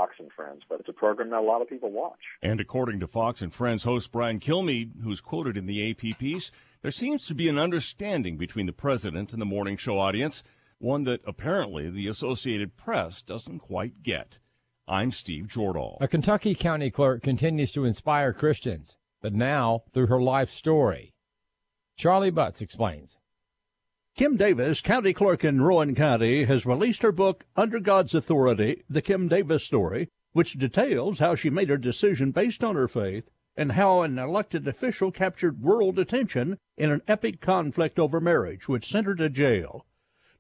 Fox and Friends, but it's a program that a lot of people watch. And according to Fox and Friends host Brian Kilmeade, who's quoted in the AP piece, there seems to be an understanding between the president and the morning show audience, one that apparently the Associated Press doesn't quite get. I'm Steve Jordahl. A Kentucky county clerk continues to inspire Christians, but now through her life story. Charlie Butts explains. Kim Davis, county clerk in Rowan County, has released her book, Under God's Authority, The Kim Davis Story, which details how she made her decision based on her faith and how an elected official captured world attention in an epic conflict over marriage, which sent her to jail.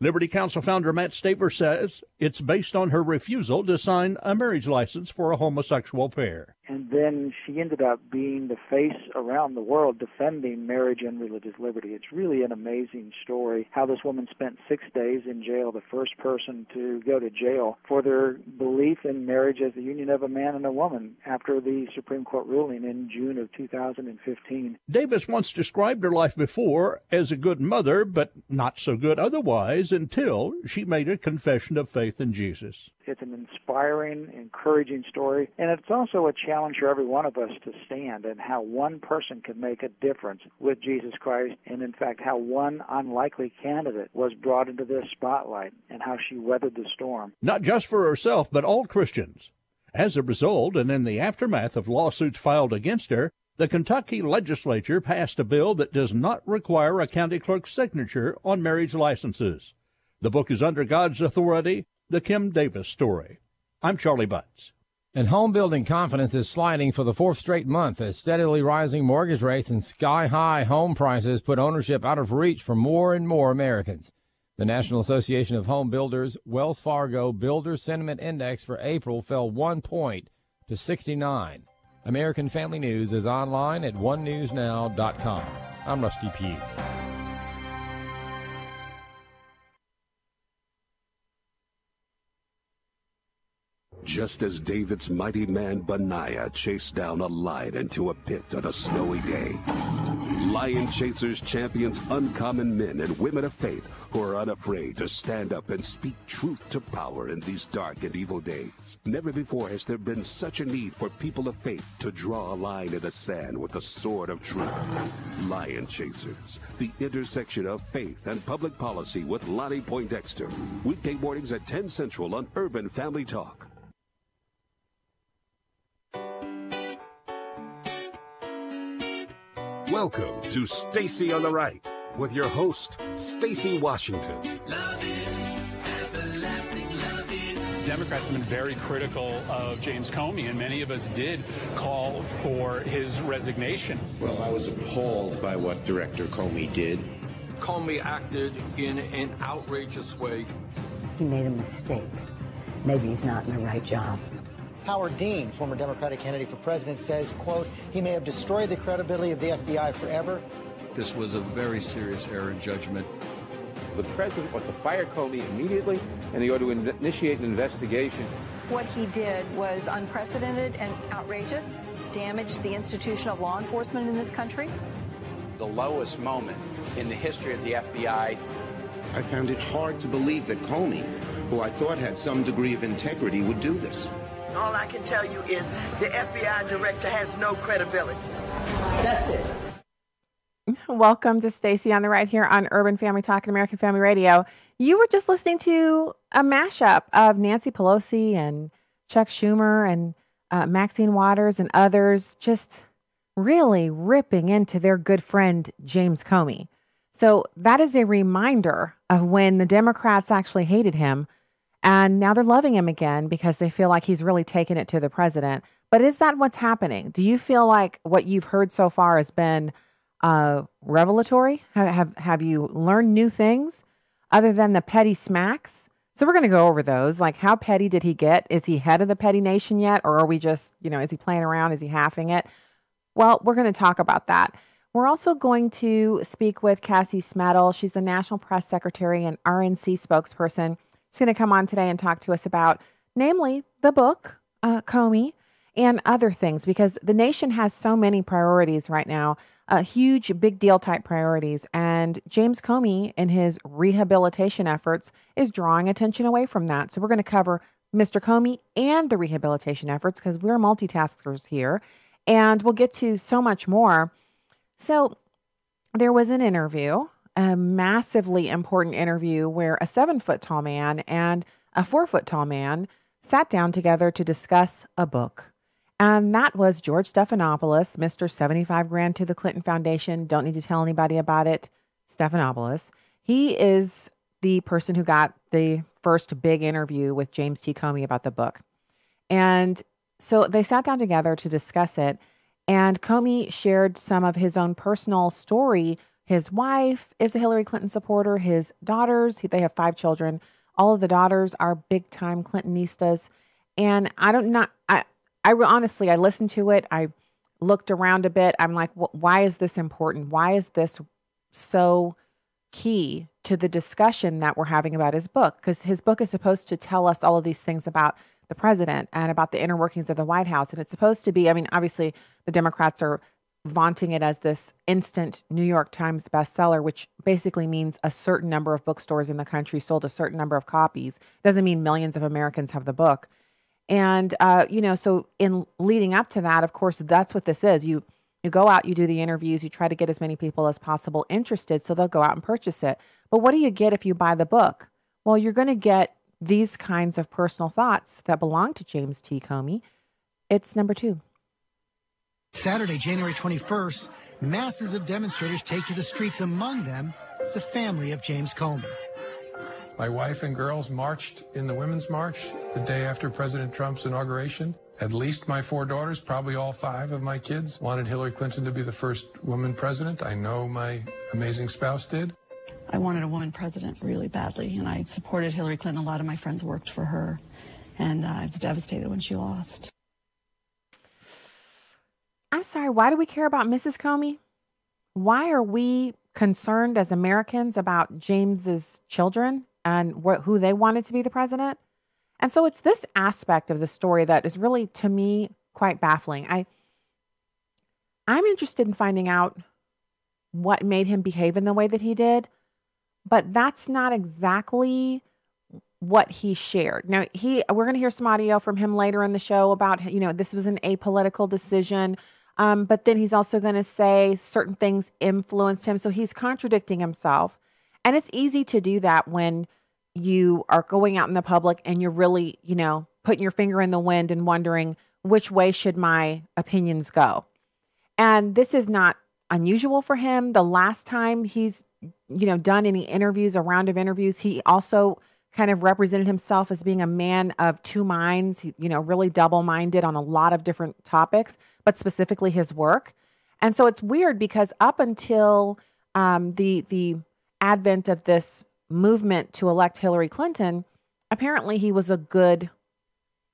Liberty Counsel founder Matt Staver says it's based on her refusal to sign a marriage license for a homosexual pair. And then she ended up being the face around the world defending marriage and religious liberty. It's really an amazing story how this woman spent 6 days in jail, the first person to go to jail for their belief in marriage as the union of a man and a woman after the Supreme Court ruling in June of 2015. Davis once described her life before as a good mother, but not so good otherwise until she made a confession of faith in Jesus. It's an inspiring, encouraging story, and it's also a challenge for every one of us to stand and how one person can make a difference with Jesus Christ, and in fact how one unlikely candidate was brought into this spotlight and how she weathered the storm. Not just for herself, but all Christians. As a result, and in the aftermath of lawsuits filed against her, the Kentucky legislature passed a bill that does not require a county clerk's signature on marriage licenses. The book is Under God's Authority, The Kim Davis Story. I'm Charlie Butts. And home building confidence is sliding for the fourth straight month as steadily rising mortgage rates and sky-high home prices put ownership out of reach for more and more Americans. The National Association of Home Builders Wells Fargo Builder Sentiment Index for April fell 1 point to 69. American Family News is online at onenewsnow.com. I'm Rusty Pugh. Just as David's mighty man Benaiah chased down a lion into a pit on a snowy day, Lion Chasers champions uncommon men and women of faith who are unafraid to stand up and speak truth to power in these dark and evil days. Never before has there been such a need for people of faith to draw a line in the sand with the sword of truth. Lion Chasers, the intersection of faith and public policy with Lonnie Poindexter. Weekday mornings at 10 Central on Urban Family Talk. Welcome to Stacy on the Right with your host, Stacy Washington. Love is everlasting, love is. Democrats have been very critical of James Comey, and many of us did call for his resignation. Well, I was appalled by what Director Comey did. Comey acted in an outrageous way. He made a mistake. Maybe he's not in the right job. Howard Dean, former Democratic candidate for president, says, quote, he may have destroyed the credibility of the FBI forever. This was a very serious error in judgment. The president ought to fire Comey immediately, and he ought to initiate an investigation. What he did was unprecedented and outrageous, damaged the institution of law enforcement in this country. The lowest moment in the history of the FBI. I found it hard to believe that Comey, who I thought had some degree of integrity, would do this. All I can tell you is the FBI director has no credibility. That's it. Welcome to Stacy on the Right here on Urban Family Talk and American Family Radio. You were just listening to a mashup of Nancy Pelosi and Chuck Schumer and Maxine Waters and others just really ripping into their good friend James Comey. So that is a reminder of when the Democrats actually hated him. And now they're loving him again because they feel like he's really taken it to the president. But is that what's happening? Do you feel like what you've heard so far has been revelatory? Have you learned new things other than the petty smacks? So we're going to go over those. Like, how petty did he get? Is he head of the petty nation yet? Or are we just, is he playing around? Is he halving it? Well, we're going to talk about that. We're also going to speak with Cassie Smedile. She's the National Press Secretary and RNC spokesperson. She's going to come on today and talk to us about, namely, the book, Comey, and other things, because the nation has so many priorities right now, huge, big deal type priorities. And James Comey, in his rehabilitation efforts, is drawing attention away from that. So we're going to cover Mr. Comey and the rehabilitation efforts, because we're multitaskers here, and we'll get to so much more. So there was an interview, a massively important interview, where a 7-foot tall man and a 4-foot tall man sat down together to discuss a book. And that was George Stephanopoulos, Mr. 75 grand to the Clinton Foundation. Don't need to tell anybody about it. Stephanopoulos. He is the person who got the first big interview with James T. Comey about the book. And so they sat down together to discuss it. And Comey shared some of his own personal story. His wife is a Hillary Clinton supporter. His daughters, they have 5 children. All of the daughters are big-time Clintonistas. And I honestly, I listened to it. I looked around a bit. I'm like, why is this important? Why is this so key to the discussion that we're having about his book? Because his book is supposed to tell us all of these things about the president and about the inner workings of the White House. And it's supposed to be, I mean, obviously the Democrats are vaunting it as this instant New York Times bestseller, which basically means a certain number of bookstores in the country sold a certain number of copies. Doesn't mean millions of Americans have the book. And, so in leading up to that, of course, that's what this is. You go out, you do the interviews, you try to get as many people as possible interested so they'll go out and purchase it. But what do you get if you buy the book? Well, you're going to get these kinds of personal thoughts that belong to James T. Comey. It's number 2. Saturday, January 21st, masses of demonstrators take to the streets, among them the family of James Comey. My wife and girls marched in the Women's March the day after President Trump's inauguration. At least my 4 daughters, probably all 5 of my kids, wanted Hillary Clinton to be the first woman president. I know my amazing spouse did. I wanted a woman president really badly, and I supported Hillary Clinton. A lot of my friends worked for her, and I was devastated when she lost. I'm sorry, why do we care about Mrs. Comey? Why are we concerned as Americans about James's children and who they wanted to be the president? And so it's this aspect of the story that is really, to me, quite baffling. I'm interested in finding out what made him behave in the way that he did, but that's not exactly what he shared. Now, we're going to hear some audio from him later in the show about, this was an apolitical decision, but then he's also going to say certain things influenced him. So he's contradicting himself. And it's easy to do that when you are going out in the public and you're really, putting your finger in the wind and wondering which way should my opinions go. And this is not unusual for him. The last time he's, done any interviews, a round of interviews, he also kind of represented himself as being a man of 2 minds, really double-minded on a lot of different topics, but specifically his work. And so it's weird because up until the advent of this movement to elect Hillary Clinton, apparently he was a good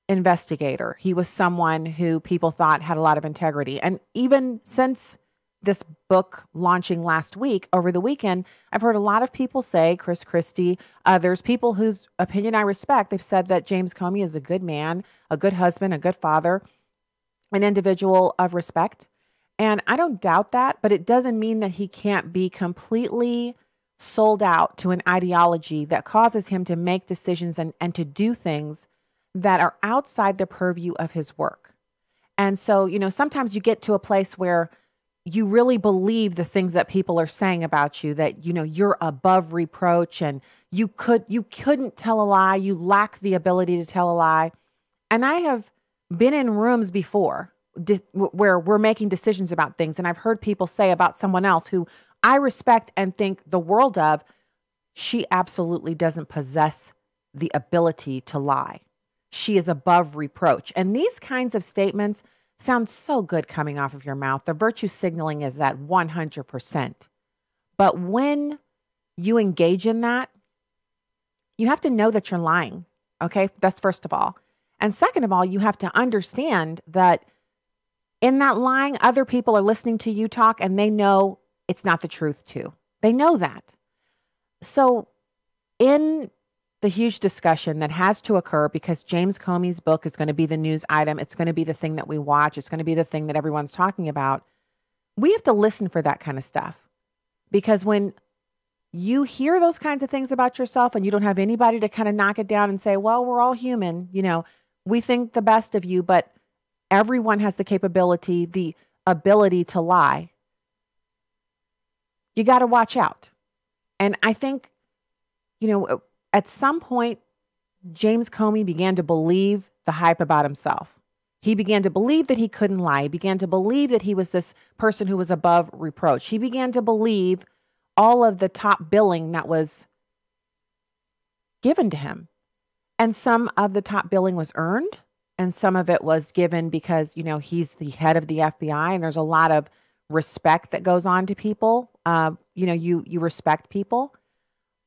investigator. He was someone who people thought had a lot of integrity. And even since this book launching last week, over the weekend, I've heard a lot of people say, Chris Christie, others, people whose opinion I respect, they've said that James Comey is a good man, a good husband, a good father, an individual of respect. And I don't doubt that, but it doesn't mean that he can't be completely sold out to an ideology that causes him to make decisions and to do things that are outside the purview of his work. And so, sometimes you get to a place where you really believe the things that people are saying about you, that, you're above reproach and you couldn't tell a lie. You lack the ability to tell a lie. And I have been in rooms before where we're making decisions about things. And I've heard people say about someone else who I respect and think the world of, she absolutely doesn't possess the ability to lie. She is above reproach. And these kinds of statements sound so good coming off of your mouth. The virtue signaling is at 100%. But when you engage in that, you have to know that you're lying. Okay, that's first of all. And second of all, you have to understand that in that lying, other people are listening to you talk and they know it's not the truth too. They know that. So in the huge discussion that has to occur, because James Comey's book is going to be the news item, it's going to be the thing that we watch, it's going to be the thing that everyone's talking about, we have to listen for that kind of stuff. Because when you hear those kinds of things about yourself and you don't have anybody to kind of knock it down and say, well, we're all human. We think the best of you, but everyone has the capability, the ability to lie. You got to watch out. And I think, at some point, James Comey began to believe the hype about himself. He began to believe that he couldn't lie. He began to believe that he was this person who was above reproach. He began to believe all of the top billing that was given to him. And some of the top billing was earned, and some of it was given because, he's the head of the FBI, and there's a lot of respect that goes on to people. You respect people.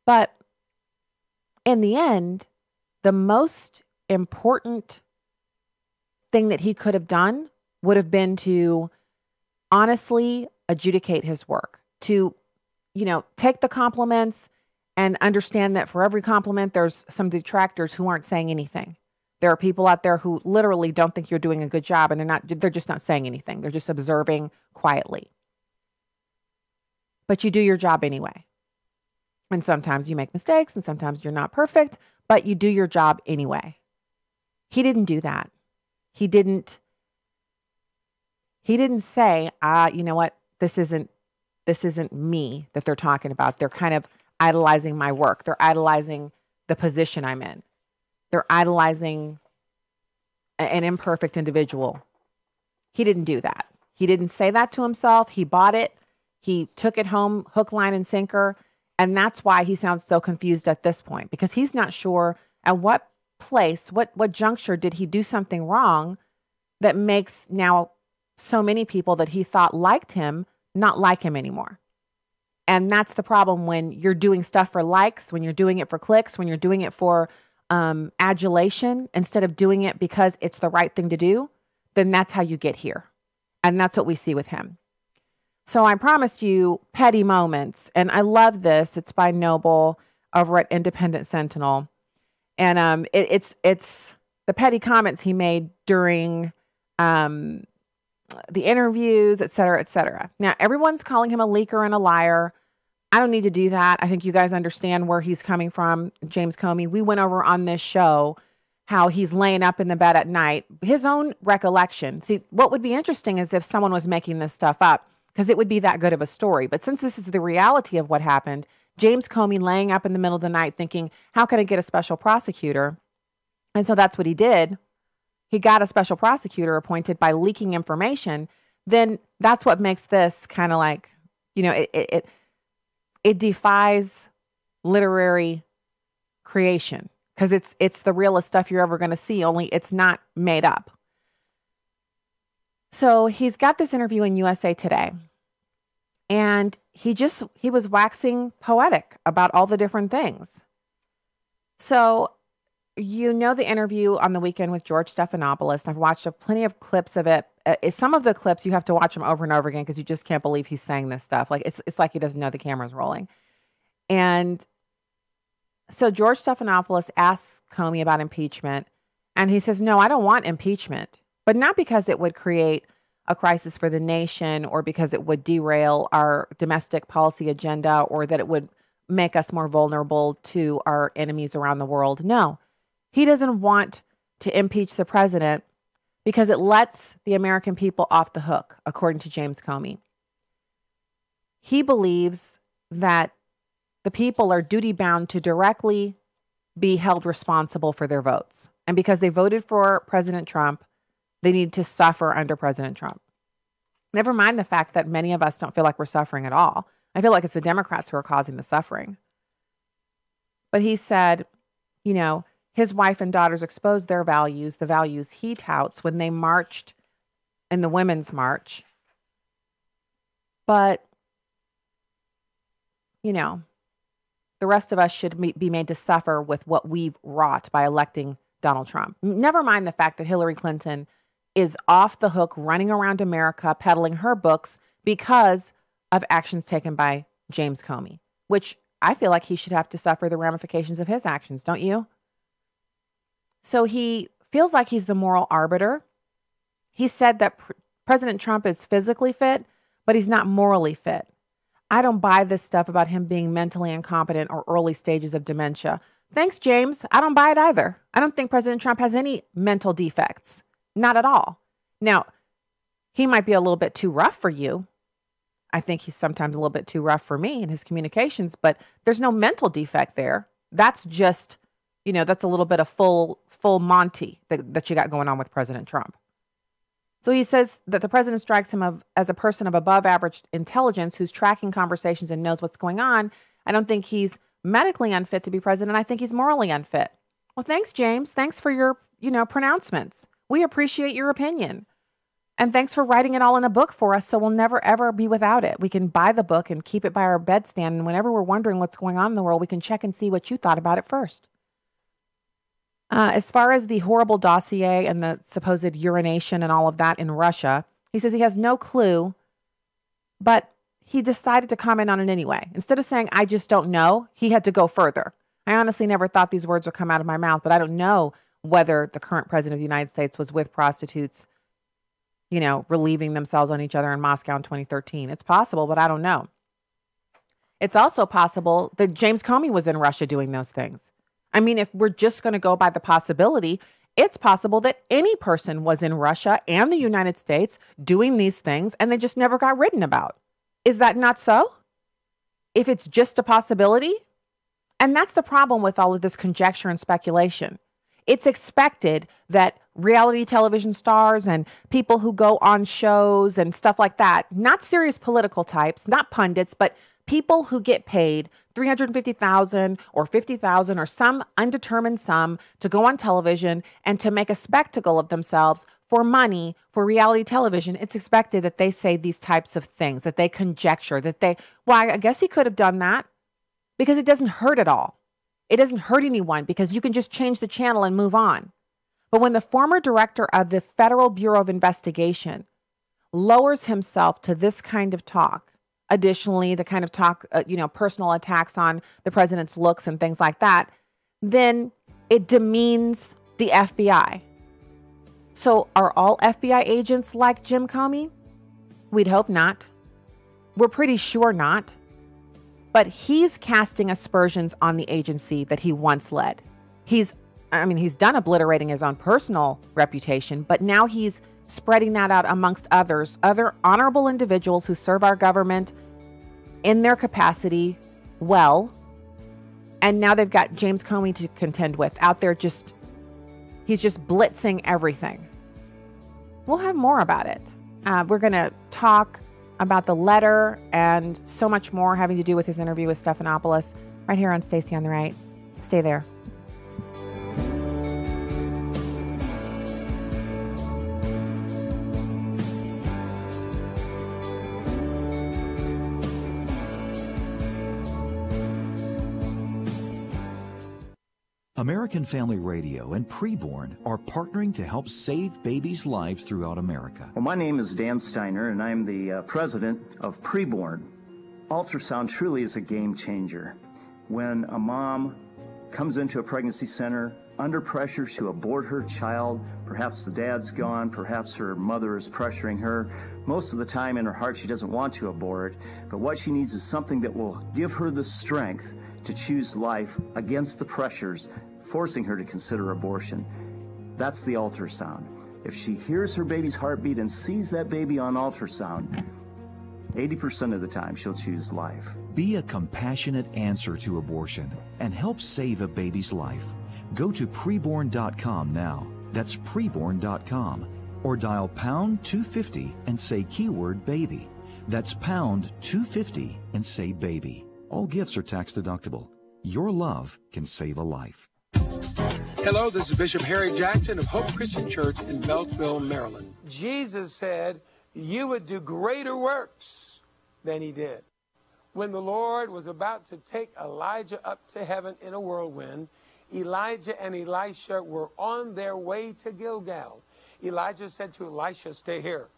But in the end, the most important thing that he could have done would have been to honestly adjudicate his work, to, take the compliments and understand that for every compliment, there's some detractors who aren't saying anything. There are people out there who literally don't think you're doing a good job, and they're just not saying anything. They're just observing quietly. But you do your job anyway. And sometimes you make mistakes and sometimes you're not perfect, but you do your job anyway. He didn't do that. He didn't say, you know what? This isn't me that they're talking about. They're kind of idolizing my work. They're idolizing the position I'm in. They're idolizing an imperfect individual. He didn't do that. He didn't say that to himself. He bought it. He took it home, hook, line, and sinker. And that's why he sounds so confused at this point, because he's not sure at what place, what juncture did he do something wrong that makes now so many people that he thought liked him not like him anymore. And that's the problem when you're doing stuff for likes, when you're doing it for clicks, when you're doing it for adulation instead of doing it because it's the right thing to do, then that's how you get here. And that's what we see with him. So I promised you petty moments, and I love this. It's by Noble over at Independent Sentinel. And it's the petty comments he made during the interviews, et cetera, et cetera. Now, everyone's calling him a leaker and a liar. I don't need to do that. I think you guys understand where he's coming from, James Comey. We went over on this show how he's laying up in the bed at night, his own recollection. See, what would be interesting is if someone was making this stuff up, because it would be that good of a story. But since this is the reality of what happened, James Comey laying up in the middle of the night thinking, how can I get a special prosecutor? And so that's what he did. He got a special prosecutor appointed by leaking information. Then that's what makes this kind of like, it defies literary creation, because it's the realest stuff you're ever going to see, only it's not made up. So he's got this interview in USA Today, and he was waxing poetic about all the different things. So, the interview on the weekend with George Stephanopoulos, and I've watched plenty of clips of it. Some of the clips, you have to watch them over and over again because you just can't believe he's saying this stuff. Like it's like he doesn't know the camera's rolling. And so George Stephanopoulos asks Comey about impeachment, and he says, no, I don't want impeachment. But not because it would create a crisis for the nation or because it would derail our domestic policy agenda or that it would make us more vulnerable to our enemies around the world. No, he doesn't want to impeach the president because it lets the American people off the hook, according to James Comey. He believes that the people are duty-bound to directly be held responsible for their votes. And because they voted for President Trump, they need to suffer under President Trump. Never mind the fact that many of us don't feel like we're suffering at all. I feel like it's the Democrats who are causing the suffering. But he said, his wife and daughters exposed their values, the values he touts, when they marched in the Women's March. But, the rest of us should be made to suffer with what we've wrought by electing Donald Trump. Never mind the fact that Hillary Clinton is off the hook running around America peddling her books because of actions taken by James Comey, which I feel like he should have to suffer the ramifications of his actions, don't you? So he feels like he's the moral arbiter. He said that President Trump is physically fit, but he's not morally fit. I don't buy this stuff about him being mentally incompetent or early stages of dementia. Thanks, James. I don't buy it either. I don't think President Trump has any mental defects. Not at all. Now, he might be a little bit too rough for you. I think he's sometimes a little bit too rough for me in his communications, but there's no mental defect there. That's just, that's a little bit of full Monty that you got going on with President Trump. So he says that the president strikes him as a person of above average intelligence who's tracking conversations and knows what's going on. I don't think he's medically unfit to be president. I think he's morally unfit. Well, thanks, James. Thanks for your, pronouncements. We appreciate your opinion. And thanks for writing it all in a book for us so we'll never, ever be without it. We can buy the book and keep it by our bedstand. And whenever we're wondering what's going on in the world, we can check and see what you thought about it first. As far as the horrible dossier and the supposed urination and all of that in Russia, he says he has no clue, but he decided to comment on it anyway. Instead of saying, I just don't know, he had to go further. I honestly never thought these words would come out of my mouth, but I don't know whether the current president of the United States was with prostitutes, relieving themselves on each other in Moscow in 2013. It's possible, but I don't know. It's also possible that James Comey was in Russia doing those things. I mean, if we're just going to go by the possibility, it's possible that any person was in Russia and the United States doing these things and they just never got written about. Is that not so? If it's just a possibility? And that's the problem with all of this conjecture and speculation. It's expected that reality television stars and people who go on shows and stuff like that, not serious political types, not pundits, but people who get paid $350,000 or $50,000 or some undetermined sum to go on television and to make a spectacle of themselves for money for reality television, it's expected that they say these types of things, that they conjecture, I guess he could have done that because it doesn't hurt at all. It doesn't hurt anyone because you can just change the channel and move on. But when the former director of the Federal Bureau of Investigation lowers himself to this kind of talk, additionally, the kind of talk, personal attacks on the president's looks and things like that, then it demeans the FBI. So are all FBI agents like Jim Comey? We'd hope not. We're pretty sure not. But he's casting aspersions on the agency that he once led. He's done obliterating his own personal reputation, but now he's spreading that out amongst other honorable individuals who serve our government in their capacity well. And now they've got James Comey to contend with out there. He's just blitzing everything. We'll have more about it. We're going to talk about the letter and so much more having to do with his interview with Stephanopoulos right here on Stacey on the Right. Stay there. American Family Radio and Preborn are partnering to help save babies' lives throughout America. Well, my name is Dan Steiner, and I'm the president of Preborn. Ultrasound truly is a game changer. When a mom comes into a pregnancy center under pressure to abort her child, perhaps the dad's gone, perhaps her mother is pressuring her. Most of the time in her heart she doesn't want to abort, but what she needs is something that will give her the strength to choose life against the pressures forcing her to consider abortion. That's the ultrasound. If she hears her baby's heartbeat and sees that baby on ultrasound, 80% of the time she'll choose life. Be a compassionate answer to abortion and help save a baby's life. Go to preborn.com now. That's preborn.com. Or dial pound 250 and say keyword baby. That's pound 250 and say baby. All gifts are tax deductible. Your love can save a life. Hello, this is Bishop Harry Jackson of Hope Christian Church in Beltsville, Maryland. Jesus said you would do greater works than he did. When the Lord was about to take Elijah up to heaven in a whirlwind, Elijah and Elisha were on their way to Gilgal. Elijah said to Elisha, stay here.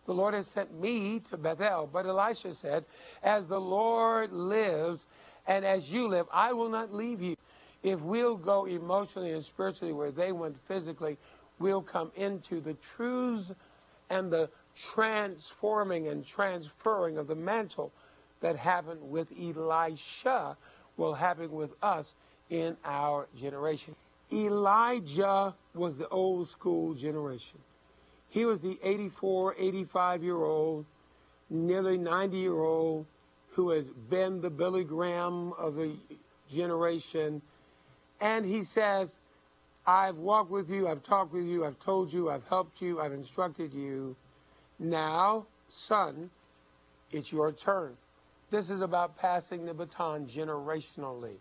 The Lord has sent me to Bethel. But Elisha said, as the Lord lives and as you live, I will not leave you. If we'll go emotionally and spiritually where they went physically, we'll come into the truths and the transforming and transferring of the mantle that happened with Elisha will happen with us in our generation. Elijah was the old school generation. He was the 84, 85-year-old, nearly 90-year-old who has been the Billy Graham of the generation. And he says, I've walked with you, I've talked with you, I've told you, I've helped you, I've instructed you. Now, son, it's your turn. This is about passing the baton generationally.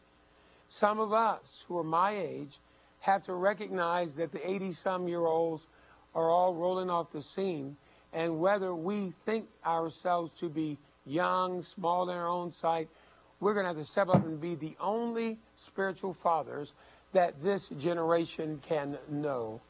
Some of us who are my age have to recognize that the 80-some-year-olds are all rolling off the scene, and whether we think ourselves to be young, small in our own sight, we're going to have to step up and be the only spiritual fathers that this generation can know.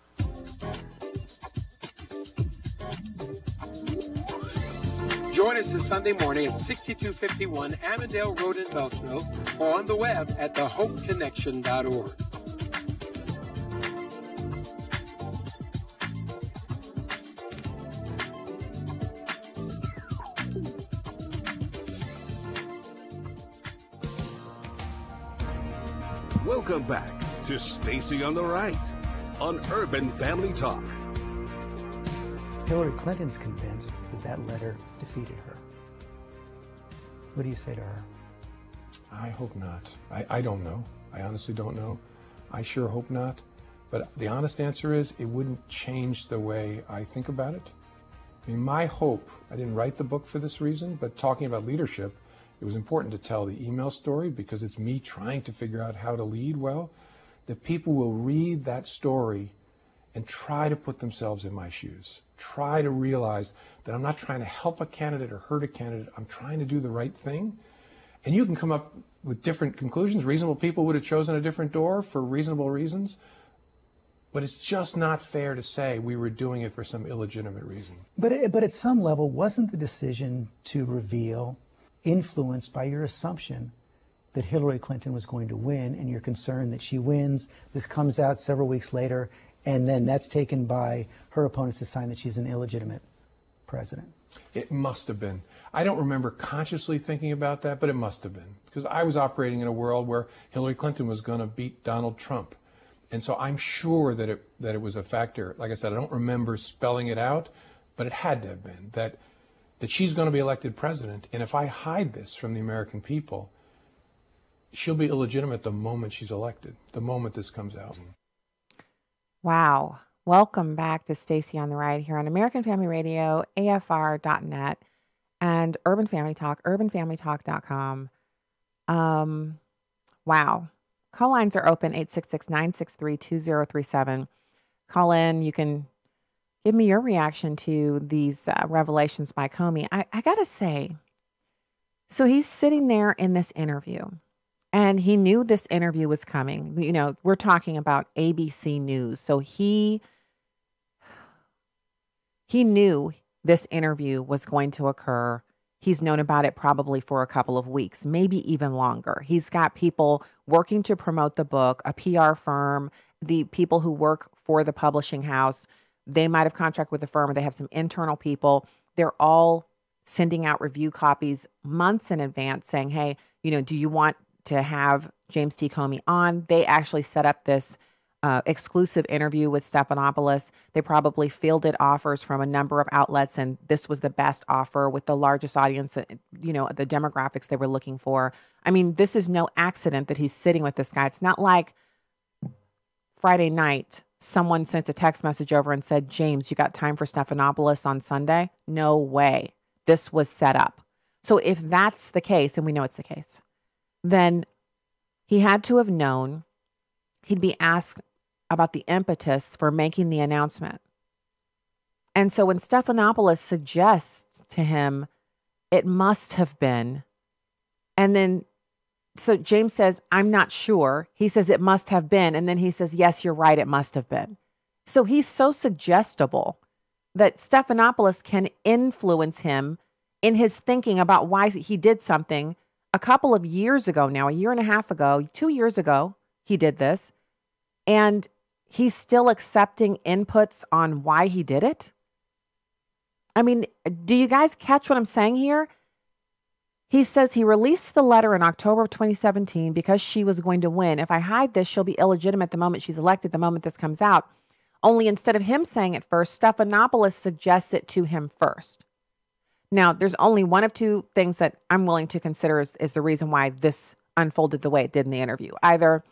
Join us this Sunday morning at 6251 Amandale Road in Beltsville or on the web at thehopeconnection.org. Welcome back to Stacy on the Right on Urban Family Talk. Hillary Clinton's convinced that that letter defeated her. What do you say to her? I hope not. I don't know. I honestly don't know. I sure hope not. But the honest answer is it wouldn't change the way I think about it. I mean, my hope, I didn't write the book for this reason, but talking about leadership, it was important to tell the email story because it's me trying to figure out how to lead well, that people will read that story and try to put themselves in my shoes. Try to realize that I'm not trying to help a candidate or hurt a candidate. I'm trying to do the right thing. And you can come up with different conclusions. Reasonable people would have chosen a different door for reasonable reasons. But it's just not fair to say we were doing it for some illegitimate reason. But at some level, wasn't the decision to reveal influenced by your assumption that Hillary Clinton was going to win and your concern that she wins? This comes out several weeks later, and then that's taken by her opponents to sign that she's an illegitimate president. It must have been. I don't remember consciously thinking about that, but it must have been. Because I was operating in a world where Hillary Clinton was going to beat Donald Trump. And so I'm sure that it was a factor. Like I said, I don't remember spelling it out, but it had to have been that she's going to be elected president. And if I hide this from the American people, she'll be illegitimate the moment she's elected, the moment this comes out. Wow. Welcome back to Stacy on the Right here on American Family Radio, AFR.net, and Urban Family Talk, urbanfamilytalk.com. Wow. Call lines are open, 866-963-2037. Call in. You can give me your reaction to these revelations by Comey. I got to say, so he's sitting there in this interview, and he knew this interview was coming. You know, we're talking about ABC News. So he knew this interview was going to occur. He's known about it probably for a couple of weeks, maybe even longer. He's got people working to promote the book, a PR firm, the people who work for the publishing house. They might have contracted with the firm, or they have some internal people. They're all sending out review copies months in advance saying, hey, you know, do you want to have James T. Comey on? They actually set up this exclusive interview with Stephanopoulos. They probably fielded offers from a number of outlets, and this was the best offer with the largest audience, you know, the demographics they were looking for. I mean, this is no accident that he's sitting with this guy. It's not like Friday night, someone sent a text message over and said, James, you got time for Stephanopoulos on Sunday? No way. This was set up. So if that's the case, and we know it's the case, then he had to have known he'd be asked about the impetus for making the announcement. And so when Stephanopoulos suggests to him, it must have been, and then, so James says, I'm not sure. He says, it must have been. And then he says, yes, you're right, it must have been. So he's so suggestible that Stephanopoulos can influence him in his thinking about why he did something a couple of years ago now, a year and a half ago, 2 years ago, he did this. And he's still accepting inputs on why he did it. I mean, do you guys catch what I'm saying here? He says he released the letter in October of 2017 because she was going to win. If I hide this, she'll be illegitimate the moment she's elected, the moment this comes out. Only instead of him saying it first, Stephanopoulos suggests it to him first. Now, there's only one of two things that I'm willing to consider is the reason why this unfolded the way it did in the interview. Either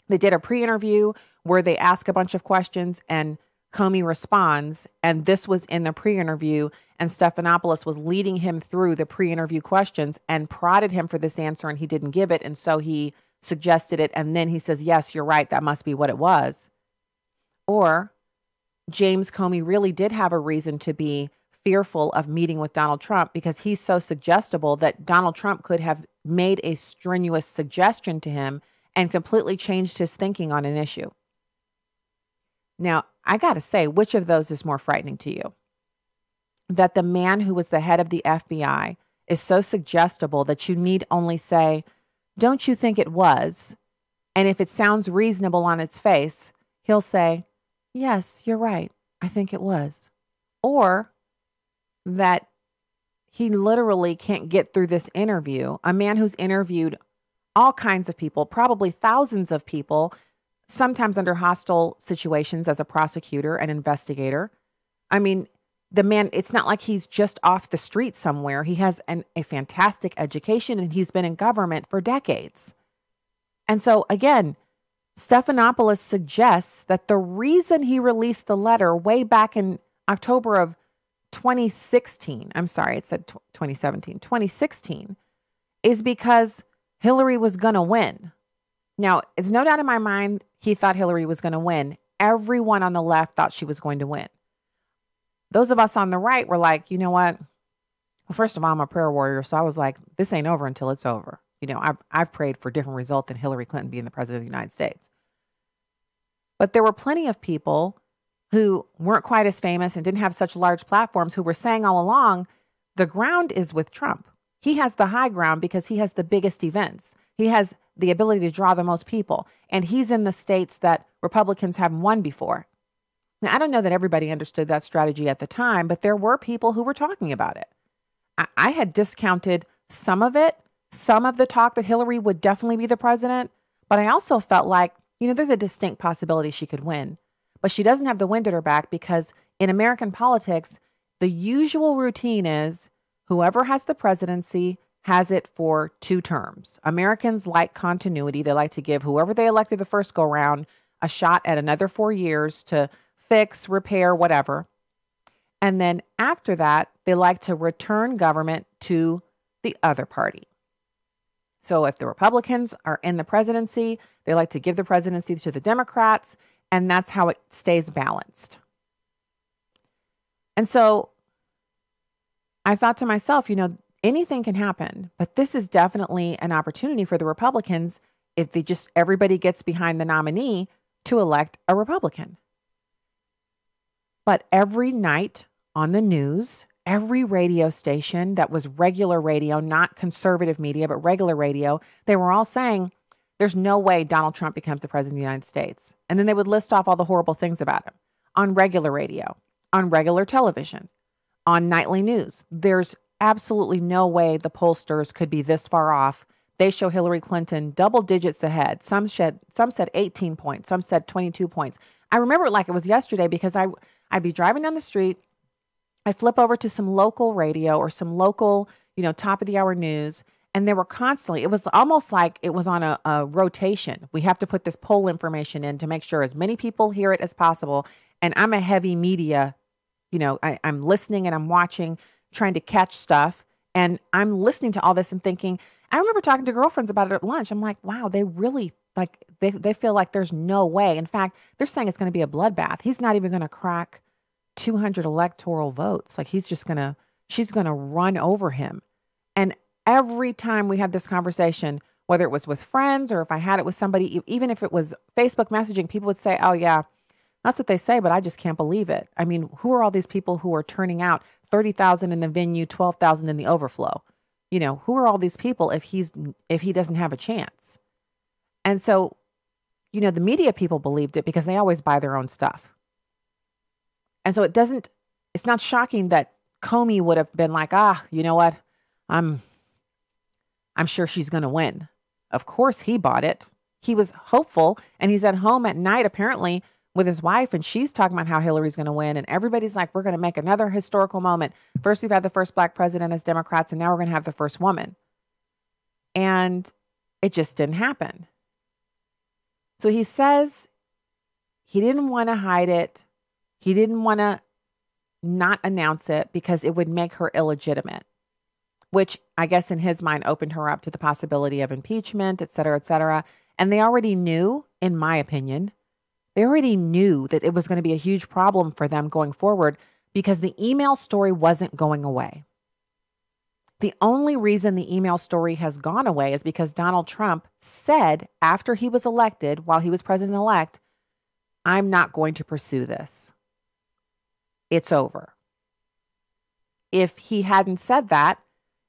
they did a pre-interview where they ask a bunch of questions and Comey responds, and this was in the pre-interview, and Stephanopoulos was leading him through the pre-interview questions and prodded him for this answer, and he didn't give it, and so he suggested it, and then he says, yes, you're right, that must be what it was. Or James Comey really did have a reason to be fearful of meeting with Donald Trump because he's so suggestible that Donald Trump could have made a strenuous suggestion to him and completely changed his thinking on an issue. Now, I got to say, which of those is more frightening to you? That the man who was the head of the FBI is so suggestible that you need only say, don't you think it was? And if it sounds reasonable on its face, he'll say, yes, you're right. I think it was. Or that he literally can't get through this interview. A man who's interviewed all kinds of people, probably thousands of people, sometimes under hostile situations as a prosecutor and investigator. I mean, the man, it's not like he's just off the street somewhere. He has a fantastic education and he's been in government for decades. And so again, Stephanopoulos suggests that the reason he released the letter way back in October of 2016, I'm sorry, it said 2016, is because Hillary was going to win. Now, it's no doubt in my mind, he thought Hillary was going to win. Everyone on the left thought she was going to win. Those of us on the right were like, you know what? Well, first of all, I'm a prayer warrior. So I was like, this ain't over until it's over. You know, I've prayed for a different result than Hillary Clinton being the president of the United States. But there were plenty of people who weren't quite as famous and didn't have such large platforms who were saying all along, the ground is with Trump. He has the high ground because he has the biggest events. He has the ability to draw the most people. And he's in the states that Republicans haven't won before. Now, I don't know that everybody understood that strategy at the time, but there were people who were talking about it. I had discounted some of it, some of the talk that Hillary would definitely be the president. But I also felt like, you know, there's a distinct possibility she could win. But she doesn't have the wind at her back because in American politics, the usual routine is whoever has the presidency has it for 2 terms. Americans like continuity. They like to give whoever they elected the first go round a shot at another 4 years to fix, repair, whatever. And then after that, they like to return government to the other party. So if the Republicans are in the presidency, they like to give the presidency to the Democrats, and that's how it stays balanced. And so I thought to myself, you know, anything can happen, but this is definitely an opportunity for the Republicans if they just everybody gets behind the nominee to elect a Republican. But every night on the news, every radio station that was regular radio, not conservative media, but regular radio, they were all saying, there's no way Donald Trump becomes the president of the United States. And then they would list off all the horrible things about him on regular radio, on regular television, on nightly news. There's absolutely no way the pollsters could be this far off. They show Hillary Clinton double digits ahead. Some said 18 points. Some said 22 points. I remember it like it was yesterday because I'd be driving down the street. I flip over to some local radio or some local, you know, top of the hour news. And they were constantly, it was almost like it was on a rotation. We have to put this poll information in to make sure as many people hear it as possible. And I'm a heavy media, you know, I'm listening and I'm watching, trying to catch stuff. And I'm listening to all this and thinking, I remember talking to girlfriends about it at lunch. I'm like, wow, they really like, they feel like there's no way. In fact, they're saying it's going to be a bloodbath. He's not even going to crack 200 electoral votes. Like she's going to run over him. And every time we had this conversation, whether it was with friends or if I had it with somebody, even if it was Facebook messaging, people would say, oh yeah, that's what they say, but I just can't believe it. I mean, who are all these people who are turning out 30,000 in the venue, 12,000 in the overflow? You know, who are all these people if he doesn't have a chance? And so, you know, the media people believed it because they always buy their own stuff. And so it's not shocking that Comey would have been like, you know what? I'm I'm sure she's going to win. Of course he bought it. He was hopeful, and he's at home at night apparently with his wife, and she's talking about how Hillary's going to win, and everybody's like, we're going to make another historical moment. First, we've had the first black president as Democrats, and now we're going to have the first woman. And it just didn't happen. So he says he didn't want to hide it. He didn't want to not announce it because it would make her illegitimate, which I guess in his mind opened her up to the possibility of impeachment, et cetera, et cetera. And they already knew, in my opinion, they already knew that it was going to be a huge problem for them going forward because the email story wasn't going away. The only reason the email story has gone away is because Donald Trump said after he was elected, while he was president-elect, I'm not going to pursue this. It's over. If he hadn't said that,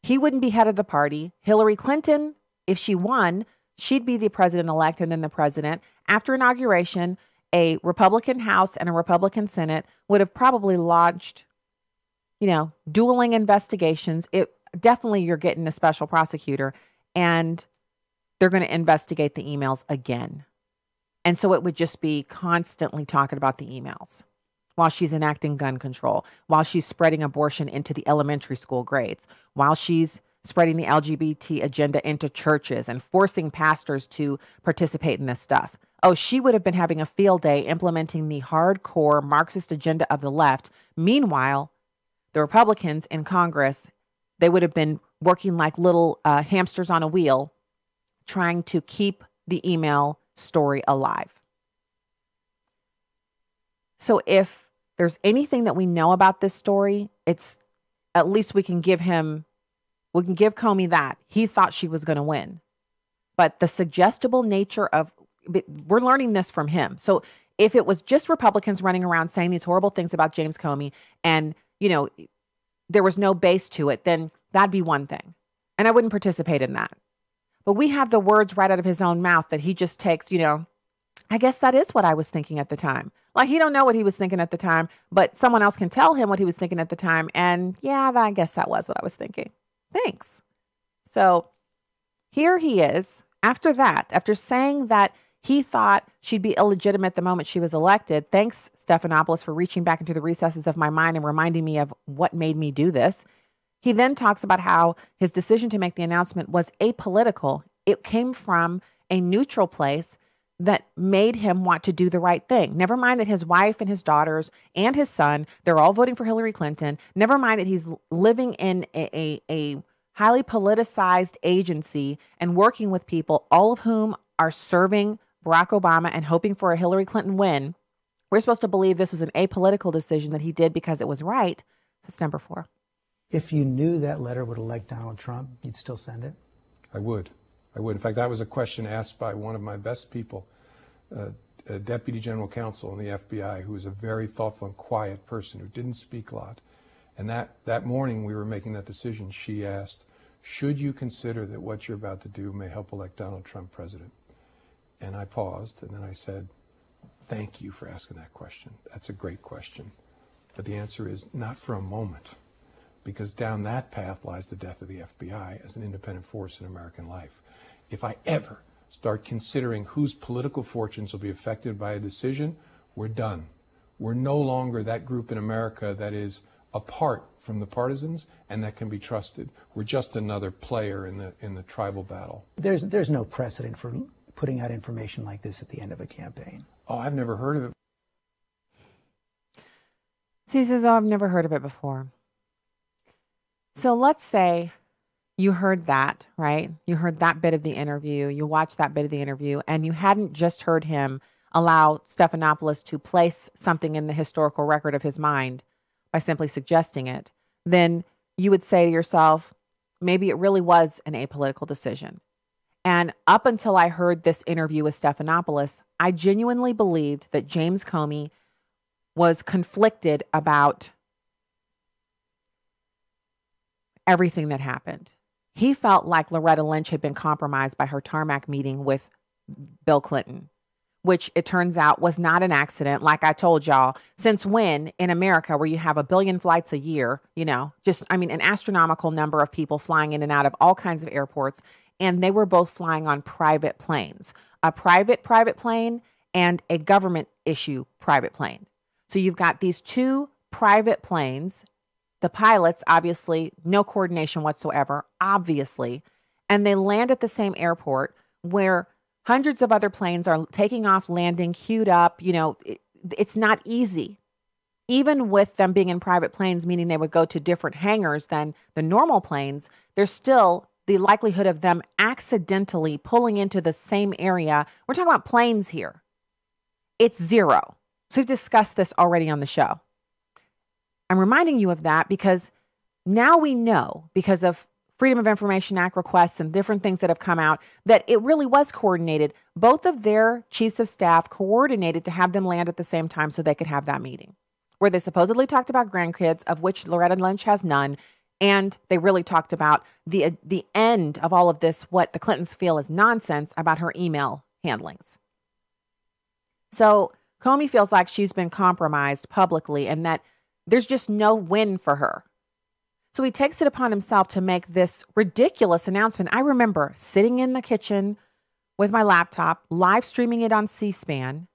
he wouldn't be head of the party. Hillary Clinton, if she won, she'd be the president-elect and then the president. After inauguration, a Republican House and a Republican Senate would have probably launched, dueling investigations. Definitely you're getting a special prosecutor, and they're going to investigate the emails again. And so it would just be constantly talking about the emails while she's enacting gun control, while she's spreading abortion into the elementary school grades, while she's spreading the LGBT agenda into churches and forcing pastors to participate in this stuff. Oh, she would have been having a field day implementing the hardcore Marxist agenda of the left. Meanwhile, the Republicans in Congress, they would have been working like little hamsters on a wheel, trying to keep the email story alive. So if there's anything that we know about this story, it's at least we can give Comey that. He thought she was going to win. But the suggestible nature of, we're learning this from him. So if it was just Republicans running around saying these horrible things about James Comey and, there was no base to it, then that'd be one thing. And I wouldn't participate in that. But we have the words right out of his own mouth that he just takes, I guess that is what I was thinking at the time. Like he don't know what he was thinking at the time, but someone else can tell him what he was thinking at the time. And yeah, I guess that was what I was thinking. Thanks. So here he is. After that, after saying that he thought she'd be illegitimate the moment she was elected. Thanks, Stephanopoulos, for reaching back into the recesses of my mind and reminding me of what made me do this. He then talks about how his decision to make the announcement was apolitical. It came from a neutral place that made him want to do the right thing. Never mind that his wife and his daughters and his son, they're all voting for Hillary Clinton. Never mind that he's living in a highly politicized agency and working with people, all of whom are serving Barack Obama and hoping for a Hillary Clinton win. We're supposed to believe this was an apolitical decision that he did because it was right. That's number 4. If you knew that letter would elect Donald Trump, you'd still send it? I would. In fact, that was a question asked by one of my best people, a deputy general counsel in the FBI, who was a very thoughtful and quiet person who didn't speak a lot. And that morning we were making that decision, she asked, should you consider that what you're about to do may help elect Donald Trump president? And I paused, and then I said, thank you for asking that question. That's a great question. But the answer is not for a moment, because down that path lies the death of the FBI as an independent force in American life. If I ever start considering whose political fortunes will be affected by a decision, we're done. We're no longer that group in America that is apart from the partisans and that can be trusted. We're just another player in the tribal battle. There's no precedent for putting out information like this at the end of a campaign. Oh, I've never heard of it. So he says, I've never heard of it before. So let's say you heard that, right? You heard that bit of the interview. You watched that bit of the interview, and you hadn't just heard him allow Stephanopoulos to place something in the historical record of his mind by simply suggesting it. Then you would say to yourself, maybe it really was an apolitical decision. And up until I heard this interview with Stephanopoulos, I genuinely believed that James Comey was conflicted about everything that happened. He felt like Loretta Lynch had been compromised by her tarmac meeting with Bill Clinton, which it turns out was not an accident. Like I told y'all, since when in America, where you have 1 billion flights a year, an astronomical number of people flying in and out of all kinds of airports, and they were both flying on private planes, a private plane and a government issue private plane. So you've got these two private planes, the pilots, obviously, no coordination whatsoever, obviously, and they land at the same airport where hundreds of other planes are taking off, landing, queued up. You know, it's not easy. Even with them being in private planes, meaning they would go to different hangars than the normal planes, there's still the likelihood of them accidentally pulling into the same area. We're talking about planes here. It's zero. So we've discussed this already on the show. I'm reminding you of that because now we know, because of Freedom of Information Act requests and different things that have come out, that it really was coordinated. Both of their chiefs of staff coordinated to have them land at the same time so they could have that meeting, where they supposedly talked about grandkids, of which Loretta Lynch has none. And they really talked about the end of all of this, what the Clintons feel is nonsense about her email handlings. So Comey feels like she's been compromised publicly and that there's just no win for her. So he takes it upon himself to make this ridiculous announcement. I remember sitting in the kitchen with my laptop, live streaming it on C-SPAN,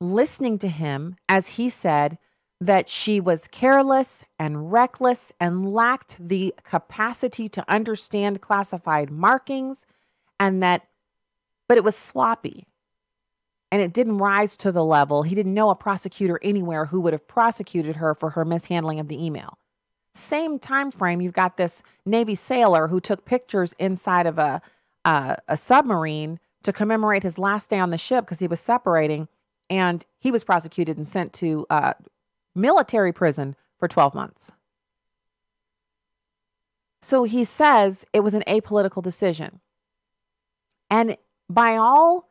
listening to him as he said that she was careless and reckless and lacked the capacity to understand classified markings, and that, but it was sloppy and it didn't rise to the level. He didn't know a prosecutor anywhere who would have prosecuted her for her mishandling of the email. Same time frame, you've got this Navy sailor who took pictures inside of a submarine to commemorate his last day on the ship because he was separating, and he was prosecuted and sent to military prison for 12 months. So he says it was an apolitical decision. And by all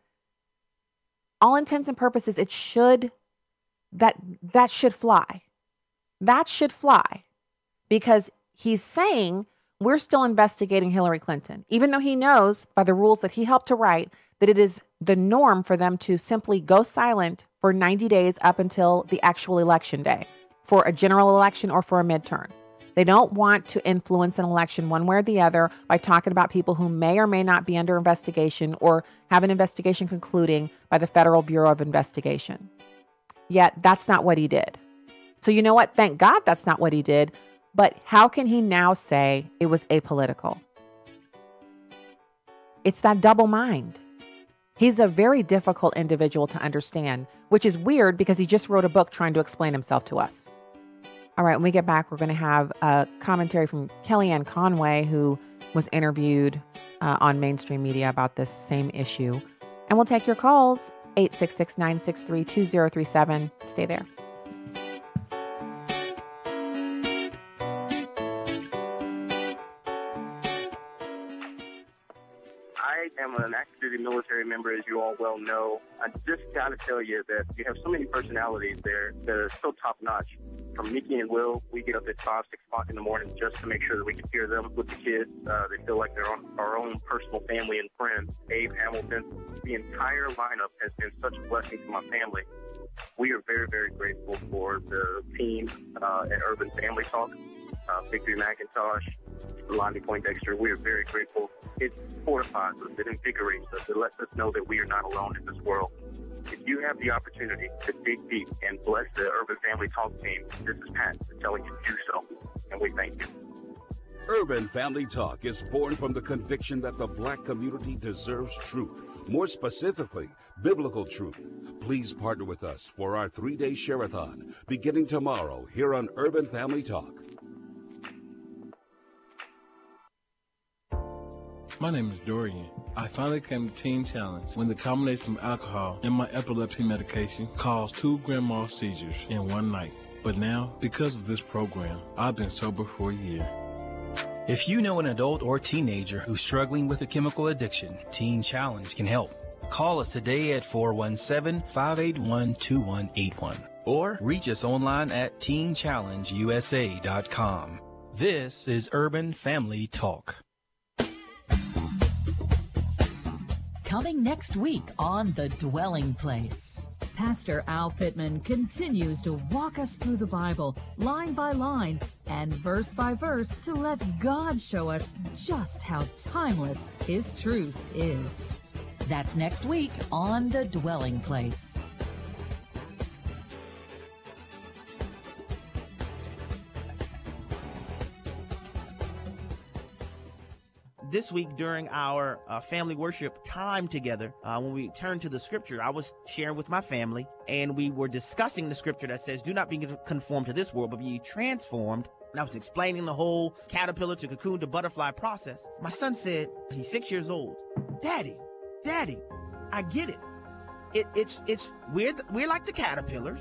intents and purposes, that should fly. That should fly. Because he's saying we're still investigating Hillary Clinton, even though he knows by the rules that he helped to write that it is the norm for them to simply go silent for 90 days up until the actual election day for a general election or for a midterm. They don't want to influence an election one way or the other by talking about people who may or may not be under investigation or have an investigation concluding by the Federal Bureau of Investigation. Yet that's not what he did. So you know what? Thank God that's not what he did. But how can he now say it was apolitical? It's that double mind. He's a very difficult individual to understand, which is weird because he just wrote a book trying to explain himself to us. All right, when we get back, we're going to have a commentary from Kellyanne Conway, who was interviewed on mainstream media about this same issue. And we'll take your calls, 866-963-2037. Stay there. I am an active duty military member, as you all well know. I just got to tell you that you have so many personalities there that are so top-notch. From Mickey and Will, we get up at 5, 6 o'clock in the morning just to make sure that we can hear them with the kids. They feel like they're our own personal family and friends. Abe Hamilton, the entire lineup has been such a blessing to my family. We are very, very grateful for the team at Urban Family Talk, Victory McIntosh, Lonnie Poindexter. We are very grateful. It fortifies us, it invigorates us, it lets us know that we are not alone in this world. If you have the opportunity to dig deep and bless the Urban Family Talk team, this is Pat telling you to do so, and we thank you. Urban Family Talk is born from the conviction that the black community deserves truth, more specifically, biblical truth. Please partner with us for our 3-day share-a-thon, beginning tomorrow here on Urban Family Talk. My name is Dorian. I finally came to Teen Challenge when the combination of alcohol and my epilepsy medication caused 2 grand mal seizures in one night. But now, because of this program, I've been sober for a year. If you know an adult or teenager who's struggling with a chemical addiction, Teen Challenge can help. Call us today at 417-581-2181 or reach us online at teenchallengeusa.com. This is Urban Family Talk. Coming next week on The Dwelling Place. Pastor Al Pittman continues to walk us through the Bible, line by line and verse by verse, to let God show us just how timeless His truth is. That's next week on The Dwelling Place. This week during our family worship time together, when we turned to the scripture, I was sharing with my family, and we were discussing the scripture that says, do not be conformed to this world, but be transformed. And I was explaining the whole caterpillar to cocoon to butterfly process. My son said, he's 6 years old, Daddy, I get it. We're like the caterpillars.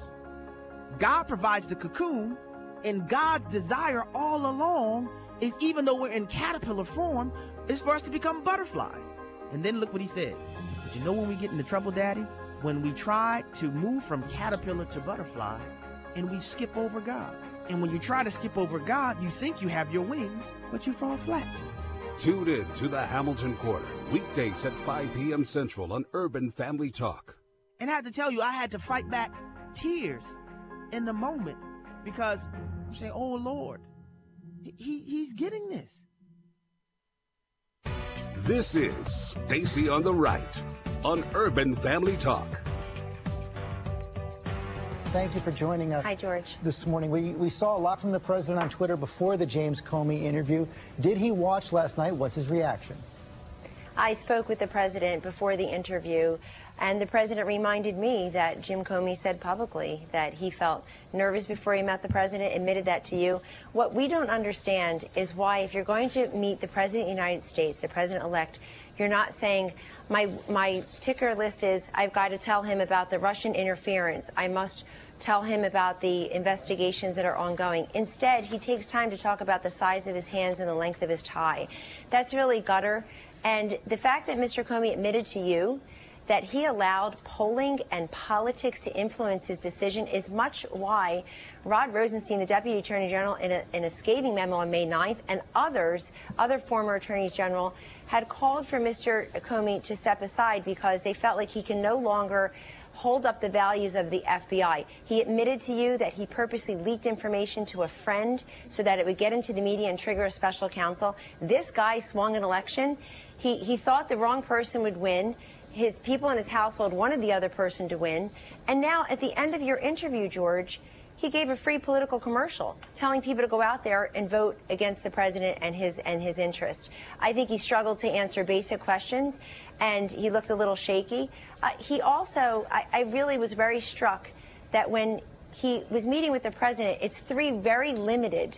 God provides the cocoon, and God's desire all along is, even though we're in caterpillar form, is for us to become butterflies. And then look what he said. But you know when we get into trouble, Daddy? When we try to move from caterpillar to butterfly and we skip over God. And when you try to skip over God, you think you have your wings, but you fall flat. Tune in to the Hamilton Corner, weekdays at 5 p.m. Central on Urban Family Talk. And I had to tell you, I had to fight back tears in the moment, because I'm saying, oh, Lord, he's getting this. This is Stacy on the Right on Urban Family Talk. Thank you for joining us. Hi, George. This morning. We saw a lot from the president on Twitter before the James Comey interview. Did he watch last night? What's his reaction? I spoke with the president before the interview, and the president reminded me that Jim Comey said publicly that he felt nervous before he met the president, admitted that to you. What we don't understand is why, if you're going to meet the president of the United States, the president-elect, you're not saying, my ticker list is, I've got to tell him about the Russian interference. I must tell him about the investigations that are ongoing. Instead, he takes time to talk about the size of his hands and the length of his tie. That's really gutter. And the fact that Mr. Comey admitted to you that he allowed polling and politics to influence his decision is much why Rod Rosenstein, the Deputy Attorney General, in a scathing memo on May 9th, and other former attorneys general, had called for Mr. Comey to step aside because they felt like he can no longer hold up the values of the FBI. He admitted to you that he purposely leaked information to a friend so that it would get into the media and trigger a special counsel. This guy swung an election. He thought the wrong person would win. His people in his household wanted the other person to win. And now, at the end of your interview, George, he gave a free political commercial telling people to go out there and vote against the president and his interests. I think he struggled to answer basic questions, and he looked a little shaky. He also, I really was very struck that when he was meeting with the president, it's 3 very limited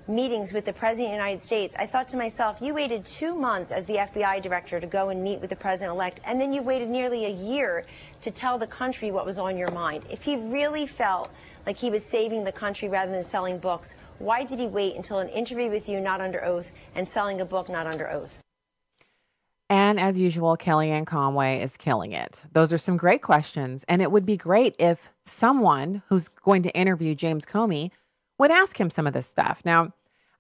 meetings with the president of the United States. I thought to myself, you waited 2 months as the FBI director to go and meet with the president-elect, and then you waited nearly a year to tell the country what was on your mind. If he really felt like he was saving the country rather than selling books, why did he wait until an interview with you not under oath and selling a book not under oath? And as usual, Kellyanne Conway is killing it. Those are some great questions. And it would be great if someone who's going to interview James Comey would ask him some of this stuff. Now,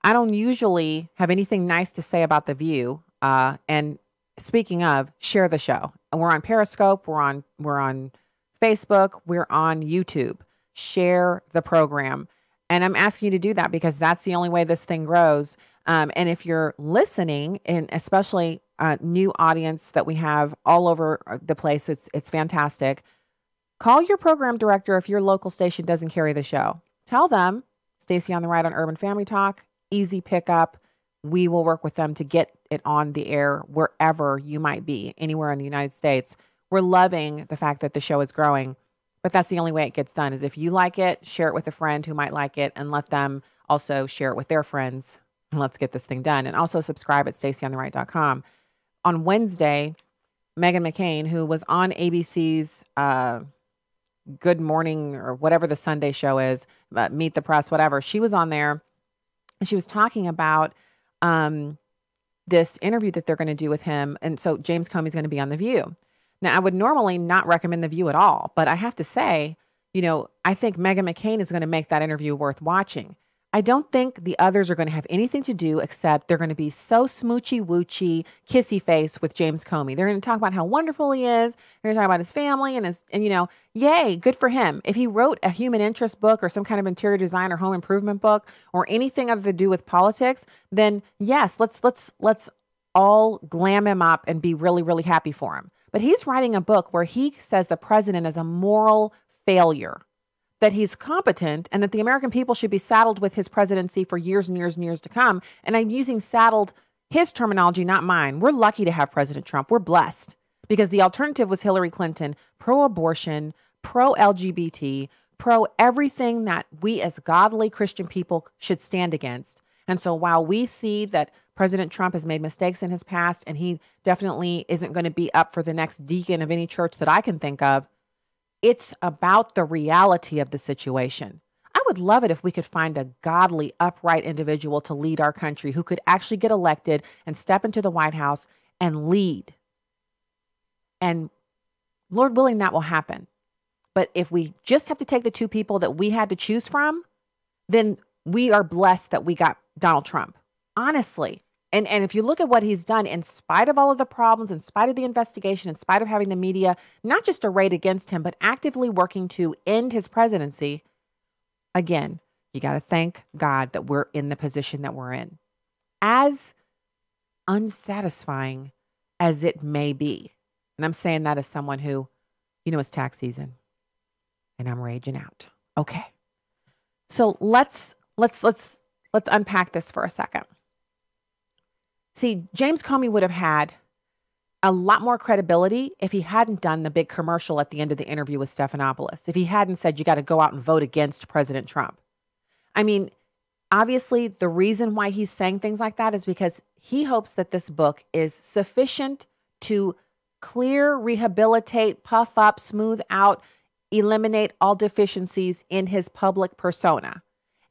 I don't usually have anything nice to say about The View. And speaking of, share the show. We're on Periscope. We're on Facebook. We're on YouTube. Share the program. And I'm asking you to do that because that's the only way this thing grows. And if you're listening, and especially new audience that we have all over the place, it's fantastic. Call your program director if your local station doesn't carry the show. Tell them, Stacy on the Right on Urban Family Talk, easy pickup. We will work with them to get it on the air wherever you might be, anywhere in the United States. We're loving the fact that the show is growing, but that's the only way it gets done is if you like it, share it with a friend who might like it, and let them also share it with their friends. And let's get this thing done. And also subscribe at StacyOnTheRight.com. On Wednesday, Meghan McCain, who was on ABC's Good Morning or whatever the Sunday show is, Meet the Press, whatever, she was on there and she was talking about this interview that they're going to do with him. And so James Comey's going to be on The View. Now, I would normally not recommend The View at all, but I have to say, I think Meghan McCain is going to make that interview worth watching. I don't think the others are going to have anything to do except they're going to be so smoochy woochy, kissy face with James Comey. They're going to talk about how wonderful he is. They're going to talk about his family and you know, yay, good for him. If he wrote a human interest book or some kind of interior design or home improvement book or anything other to do with politics, then yes, let's all glam him up and be really, really happy for him. But he's writing a book where he says the president is a moral failure, that he's competent, and that the American people should be saddled with his presidency for years and years and years to come. And I'm using saddled, his terminology, not mine. We're lucky to have President Trump. We're blessed because the alternative was Hillary Clinton, pro-abortion, pro-LGBT, pro-everything that we as godly Christian people should stand against. And so while we see that President Trump has made mistakes in his past, and he definitely isn't going to be up for the next deacon of any church that I can think of, it's about the reality of the situation. I would love it if we could find a godly, upright individual to lead our country who could actually get elected and step into the White House and lead. And Lord willing, that will happen. But if we just have to take the two people that we had to choose from, then we are blessed that we got Donald Trump. Honestly. And if you look at what he's done, in spite of all of the problems, in spite of the investigation, in spite of having the media not just arrayed against him, but actively working to end his presidency, again, you got to thank God that we're in the position that we're in. As unsatisfying as it may be, and I'm saying that as someone who, you know, it's tax season, and I'm raging out. Okay, so let's unpack this for a second. See, James Comey would have had a lot more credibility if he hadn't done the big commercial at the end of the interview with Stephanopoulos, if he hadn't said you got to go out and vote against President Trump. I mean, obviously, the reason why he's saying things like that is because he hopes that this book is sufficient to clear, rehabilitate, puff up, smooth out, eliminate all deficiencies in his public persona.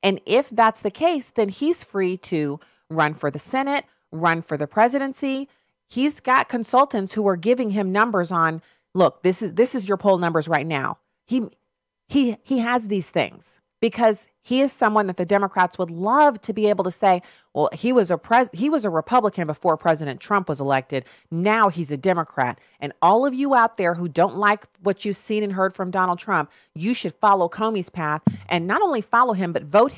And if that's the case, then he's free to run for the Senate, run for the presidency. He's got consultants who are giving him numbers on, look, this is your poll numbers right now. He has these things because he is someone that the Democrats would love to be able to say, well, he was a Republican before President Trump was elected. Now he's a Democrat. And all of you out there who don't like what you've seen and heard from Donald Trump, you should follow Comey's path and not only follow him, but vote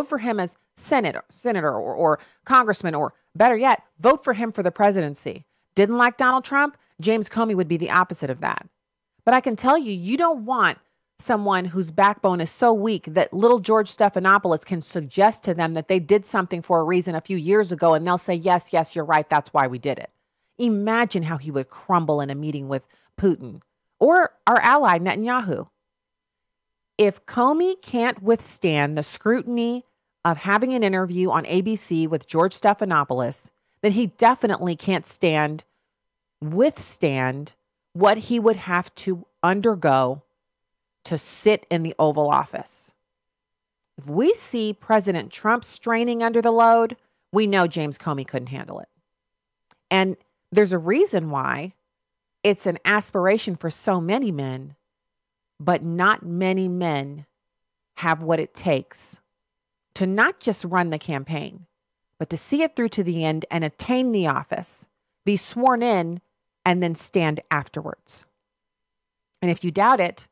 for him as senator or congressman, or better yet, vote for him for the presidency. Didn't like Donald Trump? James Comey would be the opposite of that. But I can tell you, you don't want someone whose backbone is so weak that little George Stephanopoulos can suggest to them that they did something for a reason a few years ago, and they'll say, yes, you're right, that's why we did it. Imagine how he would crumble in a meeting with Putin or our ally Netanyahu. If Comey can't withstand the scrutiny of having an interview on ABC with George Stephanopoulos, then he definitely can't withstand what he would have to undergo to sit in the Oval Office. If we see President Trump straining under the load, we know James Comey couldn't handle it. And there's a reason why it's an aspiration for so many men, but not many men have what it takes to not just run the campaign, but to see it through to the end and attain the office, be sworn in, and then stand afterwards. And if you doubt it,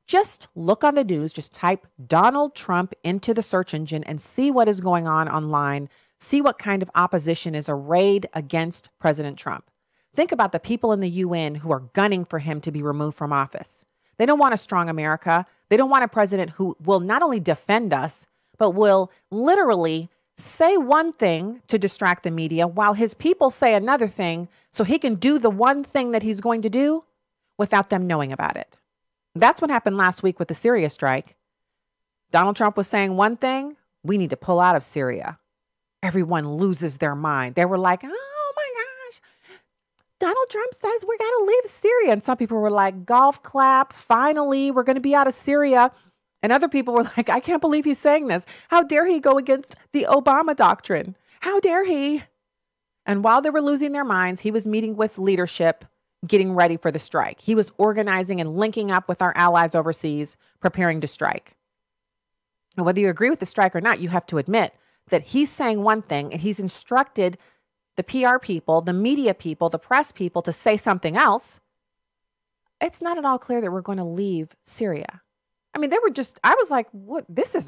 just look on the news, just type Donald Trump into the search engine and see what is going on online. See what kind of opposition is arrayed against President Trump. Think about the people in the UN who are gunning for him to be removed from office. They don't want a strong America. They don't want a president who will not only defend us, but will literally say one thing to distract the media while his people say another thing so he can do the one thing that he's going to do without them knowing about it. That's what happened last week with the Syria strike. Donald Trump was saying one thing, we need to pull out of Syria. Everyone loses their mind. They were like, oh my gosh, Donald Trump says we got to leave Syria. And some people were like, golf clap, finally, we're going to be out of Syria. And other people were like, I can't believe he's saying this. How dare he go against the Obama doctrine? How dare he? And while they were losing their minds, he was meeting with leadership, getting ready for the strike. He was organizing and linking up with our allies overseas, preparing to strike. And whether you agree with the strike or not, you have to admit that he's saying one thing and he's instructed the PR people, the media people, the press people to say something else. It's not at all clear that we're going to leave Syria. I mean, I was like, what?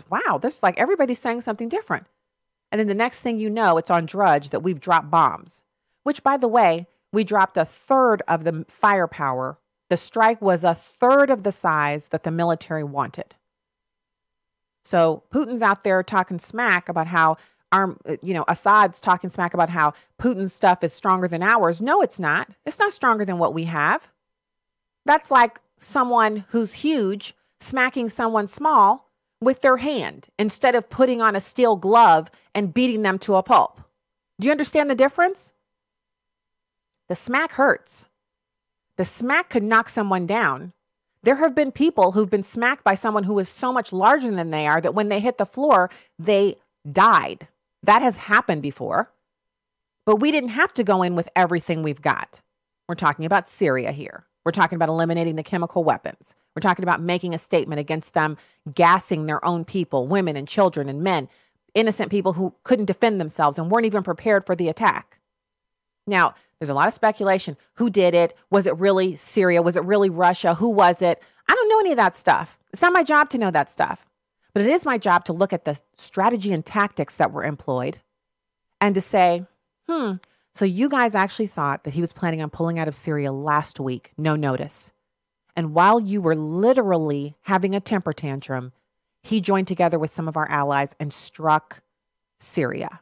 Wow. This is like everybody's saying something different. And then the next thing you know, it's on Drudge that we've dropped bombs, which, by the way, we dropped a third of the firepower. The strike was a third of the size that the military wanted. So Putin's out there talking smack about how Assad's talking smack about how Putin's stuff is stronger than ours. No, it's not. It's not stronger than what we have. That's like someone who's huge smacking someone small with their hand instead of putting on a steel glove and beating them to a pulp. Do you understand the difference? The smack hurts. The smack could knock someone down. There have been people who've been smacked by someone who is so much larger than they are that when they hit the floor, they died. That has happened before. But we didn't have to go in with everything we've got. We're talking about Syria here. We're talking about eliminating the chemical weapons. We're talking about making a statement against them gassing their own people, women and children and men, innocent people who couldn't defend themselves and weren't even prepared for the attack. Now, there's a lot of speculation. Who did it? Was it really Syria? Was it really Russia? Who was it? I don't know any of that stuff. It's not my job to know that stuff. But it is my job to look at the strategy and tactics that were employed and to say, so you guys actually thought that he was planning on pulling out of Syria last week, no notice. And while you were literally having a temper tantrum, he joined together with some of our allies and struck Syria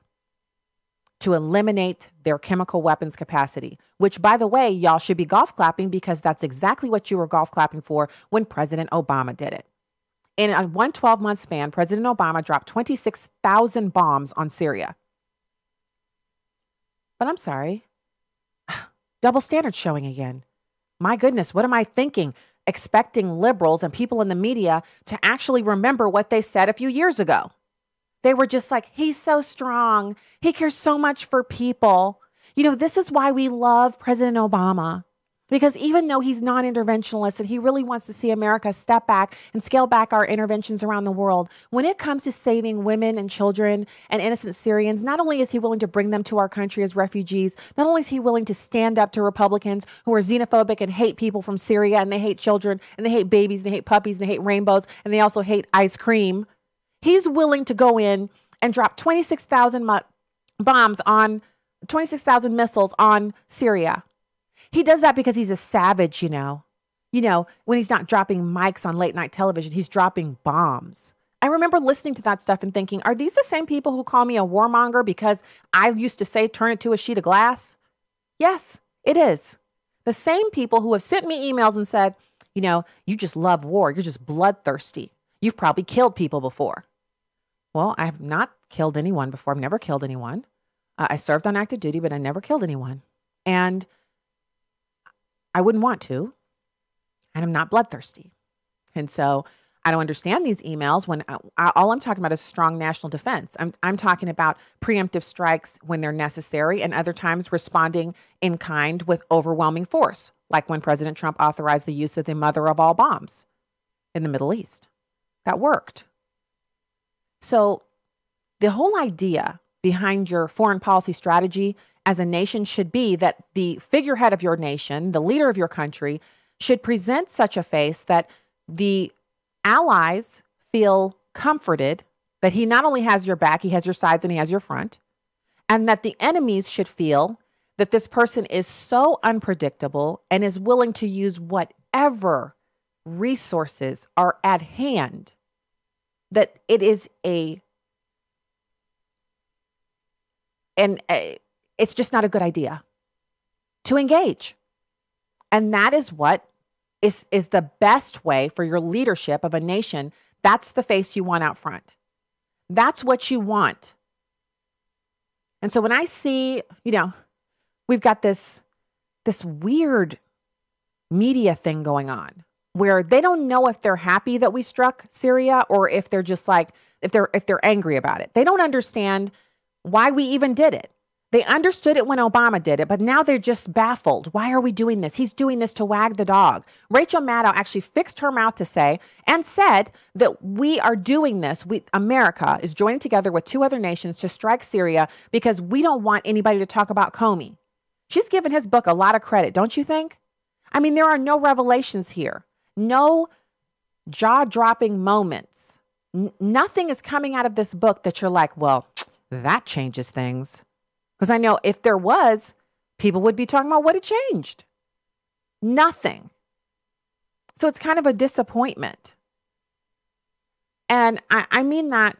to eliminate their chemical weapons capacity, which, by the way, y'all should be golf clapping because that's exactly what you were golf clapping for when President Obama did it. In a 12-month span, President Obama dropped 26,000 bombs on Syria. But I'm sorry, double standards showing again. My goodness, what am I thinking? Expecting liberals and people in the media to actually remember what they said a few years ago. They were just like, he's so strong. He cares so much for people. This is why we love President Obama. Because even though he's non-interventionalist and he really wants to see America step back and scale back our interventions around the world, when it comes to saving women and children and innocent Syrians, not only is he willing to bring them to our country as refugees, not only is he willing to stand up to Republicans who are xenophobic and hate people from Syria, and they hate children, and they hate babies, and they hate puppies, and they hate rainbows, and they also hate ice cream. He's willing to go in and drop 26,000 missiles on Syria. He does that because he's a savage, when he's not dropping mics on late night television, he's dropping bombs. I remember listening to that stuff and thinking, are these the same people who call me a warmonger because I used to say, turn it to a sheet of glass? Yes, it is. The same people who have sent me emails and said, you just love war. You're just bloodthirsty. You've probably killed people before. Well, I have not killed anyone before. I've never killed anyone. I served on active duty, but I never killed anyone. And I wouldn't want to, and I'm not bloodthirsty. And so I don't understand these emails when all I'm talking about is strong national defense. I'm talking about preemptive strikes when they're necessary and other times responding in kind with overwhelming force, like when President Trump authorized the use of the mother of all bombs in the Middle East. That worked. So the whole idea behind your foreign policy strategy as a nation should be that the figurehead of your nation, the leader of your country, should present such a face that the allies feel comforted that he not only has your back, he has your sides and he has your front, and that the enemies should feel that this person is so unpredictable and is willing to use whatever resources are at hand, that it is it's just not a good idea to engage. And that is what is the best way for your leadership of a nation. That's the face you want out front. That's what you want. And so when I see, we've got this weird media thing going on where they don't know if they're happy that we struck Syria or if they're just like, if they're angry about it. They don't understand why we even did it. They understood it when Obama did it, but now they're just baffled. Why are we doing this? He's doing this to wag the dog. Rachel Maddow actually fixed her mouth to say and said that we are doing this. America is joining together with 2 other nations to strike Syria because we don't want anybody to talk about Comey. She's given his book a lot of credit, don't you think? I mean, there are no revelations here, no jaw-dropping moments. Nothing is coming out of this book that you're like, well, that changes things. Because I know if there was, people would be talking about what had changed. Nothing. So it's kind of a disappointment. And I mean that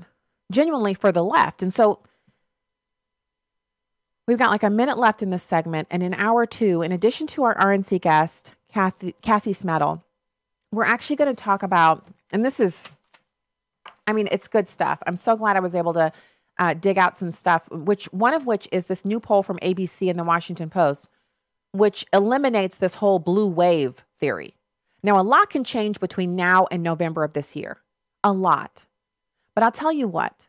genuinely for the left. And so we've got like a minute left in this segment. And in hour 2, in addition to our RNC guest, Cassie Smedile, we're actually going to talk about, and this is, I mean, it's good stuff. I'm so glad I was able to dig out some stuff, one of which is this new poll from ABC and the Washington Post, which eliminates this whole blue wave theory. Now, a lot can change between now and November of this year. A lot. But I'll tell you what.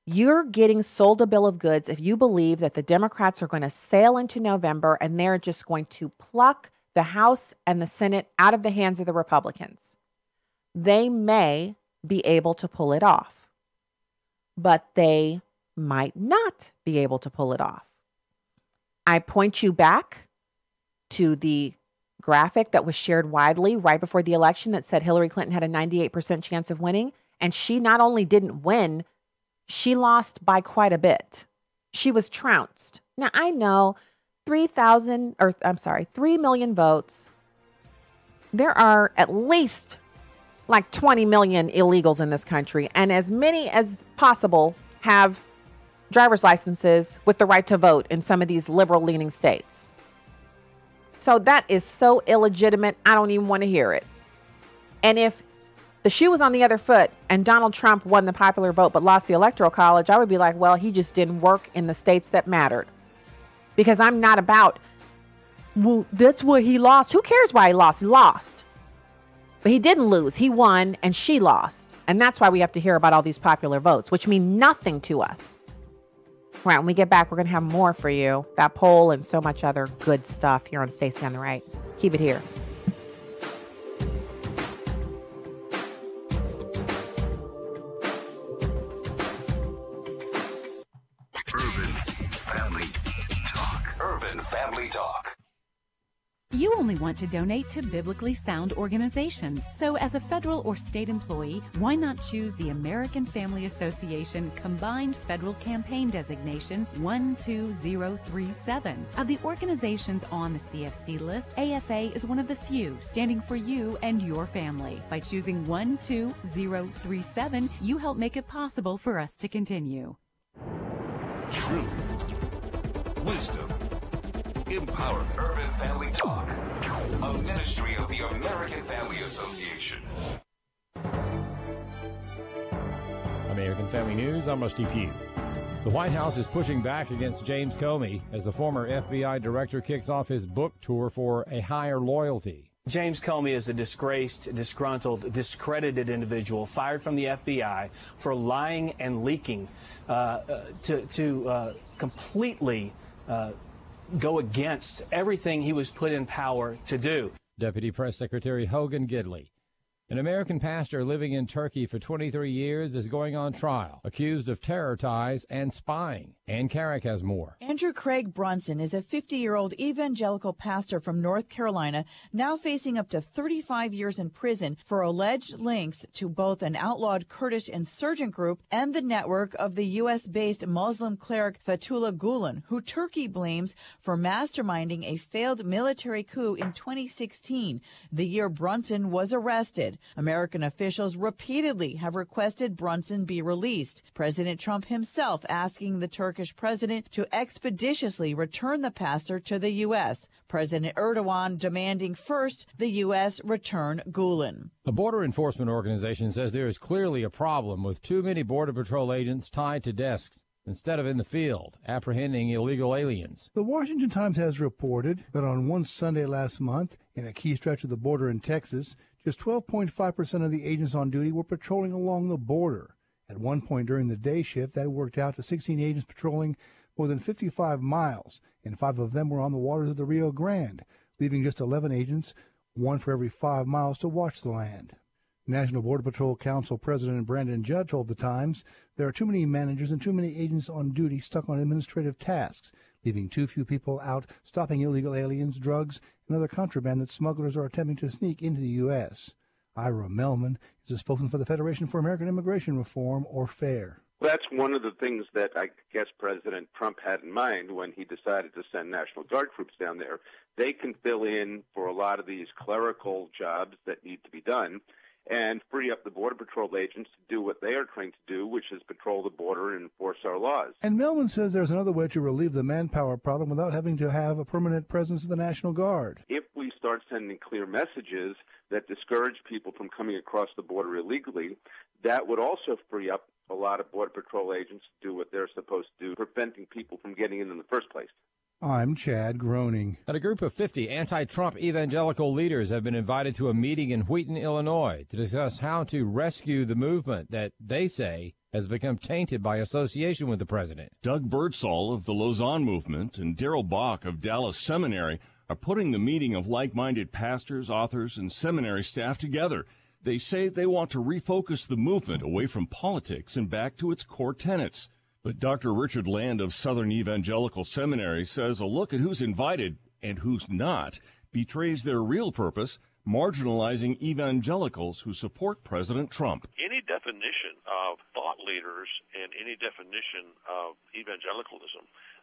You're getting sold a bill of goods if you believe that the Democrats are going to sail into November and they're just going to pluck the House and the Senate out of the hands of the Republicans. They may be able to pull it off, but they might not be able to pull it off. I point you back to the graphic that was shared widely right before the election that said Hillary Clinton had a 98% chance of winning. And she not only didn't win, she lost by quite a bit. She was trounced. Now, I know 3 million votes. There are at least like 20 million illegals in this country, and as many as possible have driver's licenses with the right to vote in some of these liberal-leaning states. So that is so illegitimate, I don't even want to hear it. And if the shoe was on the other foot and Donald Trump won the popular vote but lost the Electoral College, I would be like, well, he just didn't work in the states that mattered. Because I'm not about, well, that's what he lost. Who cares why he lost? He lost. But he didn't lose. He won and she lost. And that's why we have to hear about all these popular votes, which mean nothing to us. All right, when we get back, we're going to have more for you. That poll and so much other good stuff here on Stacey on the Right. Keep it here. Urban Family Talk. Urban Family Talk. You only want to donate to biblically sound organizations. So as a federal or state employee, why not choose the American Family Association Combined Federal Campaign Designation 12037? Of the organizations on the CFC list, AFA is one of the few standing for you and your family. By choosing 12037, you help make it possible for us to continue. Truth. Wisdom. Empowerment. Urban Family Talk. A ministry of the American Family Association. American Family News, I'm Rusty Pugh. The White House is pushing back against James Comey as the former FBI director kicks off his book tour for A Higher Loyalty. James Comey is a disgraced, disgruntled, discredited individual fired from the FBI for lying and leaking to completely go against everything he was put in power to do. Deputy Press Secretary Hogan Gidley. An American pastor living in Turkey for 23 years is going on trial, accused of terror ties and spying. Ann Carrick has more. Andrew Craig Brunson is a 50-year-old evangelical pastor from North Carolina, now facing up to 35 years in prison for alleged links to both an outlawed Kurdish insurgent group and the network of the U.S.-based Muslim cleric Fethullah Gulen, who Turkey blames for masterminding a failed military coup in 2016, the year Brunson was arrested. American officials repeatedly have requested Brunson be released. President Trump himself asking the Turkish president to expeditiously return the pastor to the U.S. President Erdogan demanding first the U.S. return Gulen. A border enforcement organization says there is clearly a problem with too many Border Patrol agents tied to desks instead of in the field, apprehending illegal aliens. The Washington Times has reported that on one Sunday last month, in a key stretch of the border in Texas, just 12.5% of the agents on duty were patrolling along the border. At one point during the day shift, that worked out to 16 agents patrolling more than 55 miles, and 5 of them were on the waters of the Rio Grande, leaving just 11 agents, 1 for every 5 miles, to watch the land. National Border Patrol Council President Brandon Judd told The Times there are too many managers and too many agents on duty stuck on administrative tasks, leaving too few people out stopping illegal aliens, drugs, and other contraband that smugglers are attempting to sneak into the U.S. Ira Melman is a spokesman for the Federation for American Immigration Reform, or FAIR. That's one of the things that I guess President Trump had in mind when he decided to send National Guard troops down there. They can fill in for a lot of these clerical jobs that need to be done and free up the Border Patrol agents to do what they are trained to do, which is patrol the border and enforce our laws. And Melman says there's another way to relieve the manpower problem without having to have a permanent presence of the National Guard. If we start sending clear messages that discourage people from coming across the border illegally, that would also free up a lot of Border Patrol agents to do what they're supposed to do, preventing people from getting in the first place. I'm Chad Groening. And a group of 50 anti-Trump evangelical leaders have been invited to a meeting in Wheaton, Illinois, to discuss how to rescue the movement that they say has become tainted by association with the president. Doug Birdsall of the Lausanne Movement and Darrell Bach of Dallas Seminary are putting the meeting of like-minded pastors, authors, and seminary staff together. They say they want to refocus the movement away from politics and back to its core tenets. But Dr. Richard Land of Southern Evangelical Seminary says a look at who's invited and who's not betrays their real purpose, marginalizing evangelicals who support President Trump. Any definition of thought leaders and any definition of evangelicalism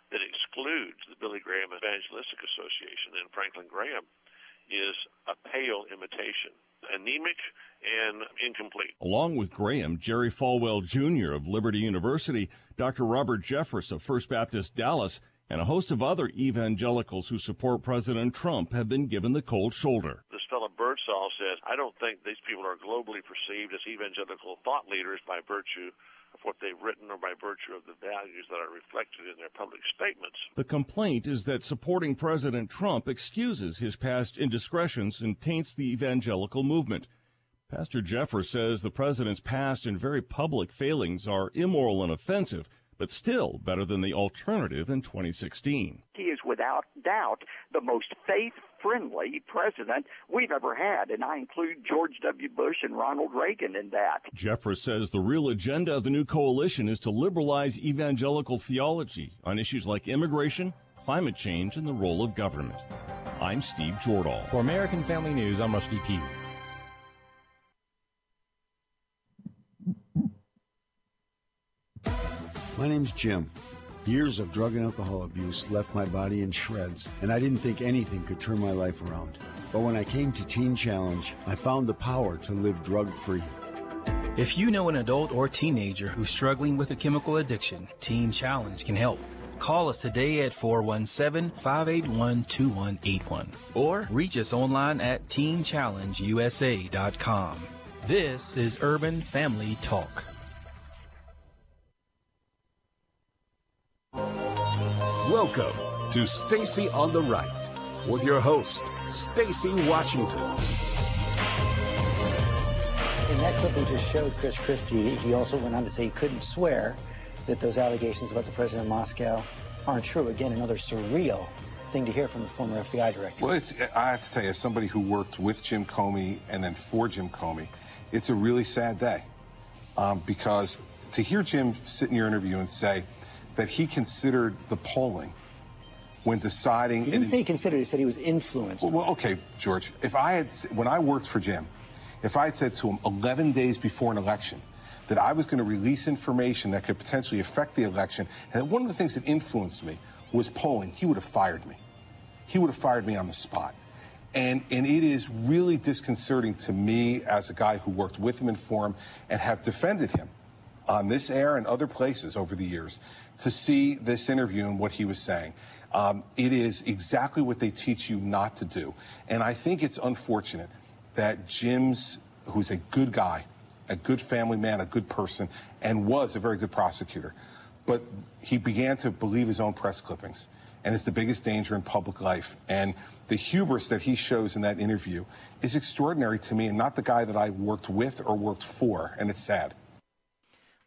that excludes the Billy Graham Evangelistic Association and Franklin Graham is a pale imitation, anemic and incomplete. Along with Graham, Jerry Falwell Jr. of Liberty University, Dr. Robert Jeffress of First Baptist Dallas, and a host of other evangelicals who support President Trump have been given the cold shoulder. This fellow Birdsall says, I don't think these people are globally perceived as evangelical thought leaders by virtue of what they've written or by virtue of the values that are reflected in their public statements. The complaint is that supporting President Trump excuses his past indiscretions and taints the evangelical movement. Pastor Jeffers says the president's past and very public failings are immoral and offensive, but still better than the alternative in 2016. He is without doubt the most faith-friendly president we've ever had, and I include George W. Bush and Ronald Reagan in that. Jeffers says the real agenda of the new coalition is to liberalize evangelical theology on issues like immigration, climate change, and the role of government. I'm Steve Jordahl. For American Family News, I'm Rusty Pugh. My name's Jim. Years of drug and alcohol abuse left my body in shreds, and I didn't think anything could turn my life around. But when I came to Teen Challenge, I found the power to live drug-free. If you know an adult or teenager who's struggling with a chemical addiction, Teen Challenge can help. Call us today at 417-581-2181 or reach us online at teenchallengeusa.com. This is Urban Family Talk. Welcome to Stacy on the Right with your host, Stacy Washington. In that clip we just showed Chris Christie, he also went on to say he couldn't swear that those allegations about the president of Moscow aren't true. Again, another surreal thing to hear from the former FBI director. Well, I have to tell you, as somebody who worked with Jim Comey and then for Jim Comey, it's a really sad day. Because to hear Jim sit in your interview and say that he considered the polling when deciding... He didn't say he considered, he said he was influenced. Well, okay, George, when I worked for Jim, if I had said to him 11 days before an election that I was going to release information that could potentially affect the election, and one of the things that influenced me was polling, he would have fired me. He would have fired me on the spot. And it is really disconcerting to me as a guy who worked with him and for him and have defended him on this air and other places over the years to see this interview and what he was saying. It is exactly what they teach you not to do. And I think it's unfortunate that Jim's, who's a good guy, a good family man, a good person, and was a very good prosecutor, but he began to believe his own press clippings. And it's the biggest danger in public life. And the hubris that he shows in that interview is extraordinary to me and not the guy that I worked with or worked for, and it's sad.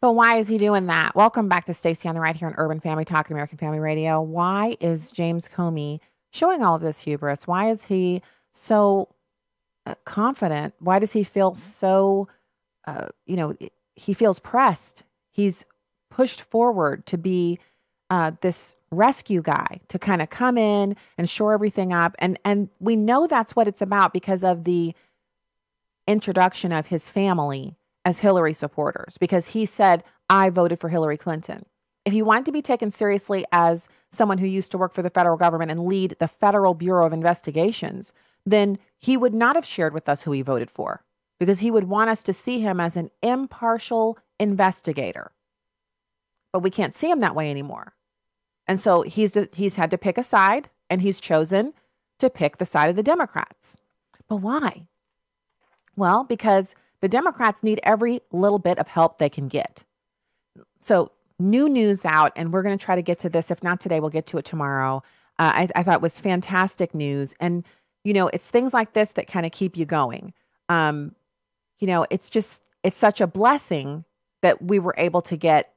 But why is he doing that? Welcome back to Stacey on the Right here on Urban Family Talk, American Family Radio. Why is James Comey showing all of this hubris? Why is he so confident? Why does he feel so, he feels pressed? He's pushed forward to be this rescue guy, to kind of come in and shore everything up. And we know that's what it's about because of the introduction of his family as Hillary supporters, because he said, I voted for Hillary Clinton. If he wanted to be taken seriously as someone who used to work for the federal government and lead the Federal Bureau of Investigations, then he would not have shared with us who he voted for, because he would want us to see him as an impartial investigator. But we can't see him that way anymore. And so he's had to pick a side, and he's chosen to pick the side of the Democrats. But why? Well, because the Democrats need every little bit of help they can get. So new news out, and we're going to try to get to this. If not today, we'll get to it tomorrow. I thought it was fantastic news. And, it's things like this that kind of keep you going. It's such a blessing that we were able to get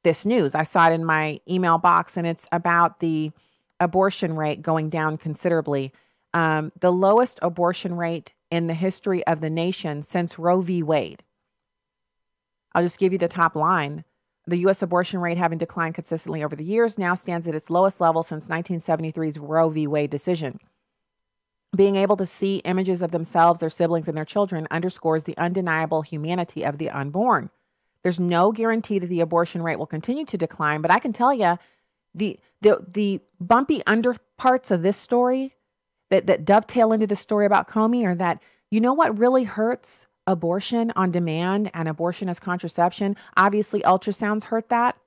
this news. I saw it in my email box, and it's about the abortion rate going down considerably. The lowest abortion rate in the history of the nation since Roe v. Wade. I'll just give you the top line. The U.S. abortion rate, having declined consistently over the years, now stands at its lowest level since 1973's Roe v. Wade decision. Being able to see images of themselves, their siblings, and their children underscores the undeniable humanity of the unborn. There's no guarantee that the abortion rate will continue to decline, but I can tell you the bumpy underparts of this story that dovetail into the story about Comey are that, what really hurts abortion on demand and abortion as contraception? Obviously, ultrasounds hurt that.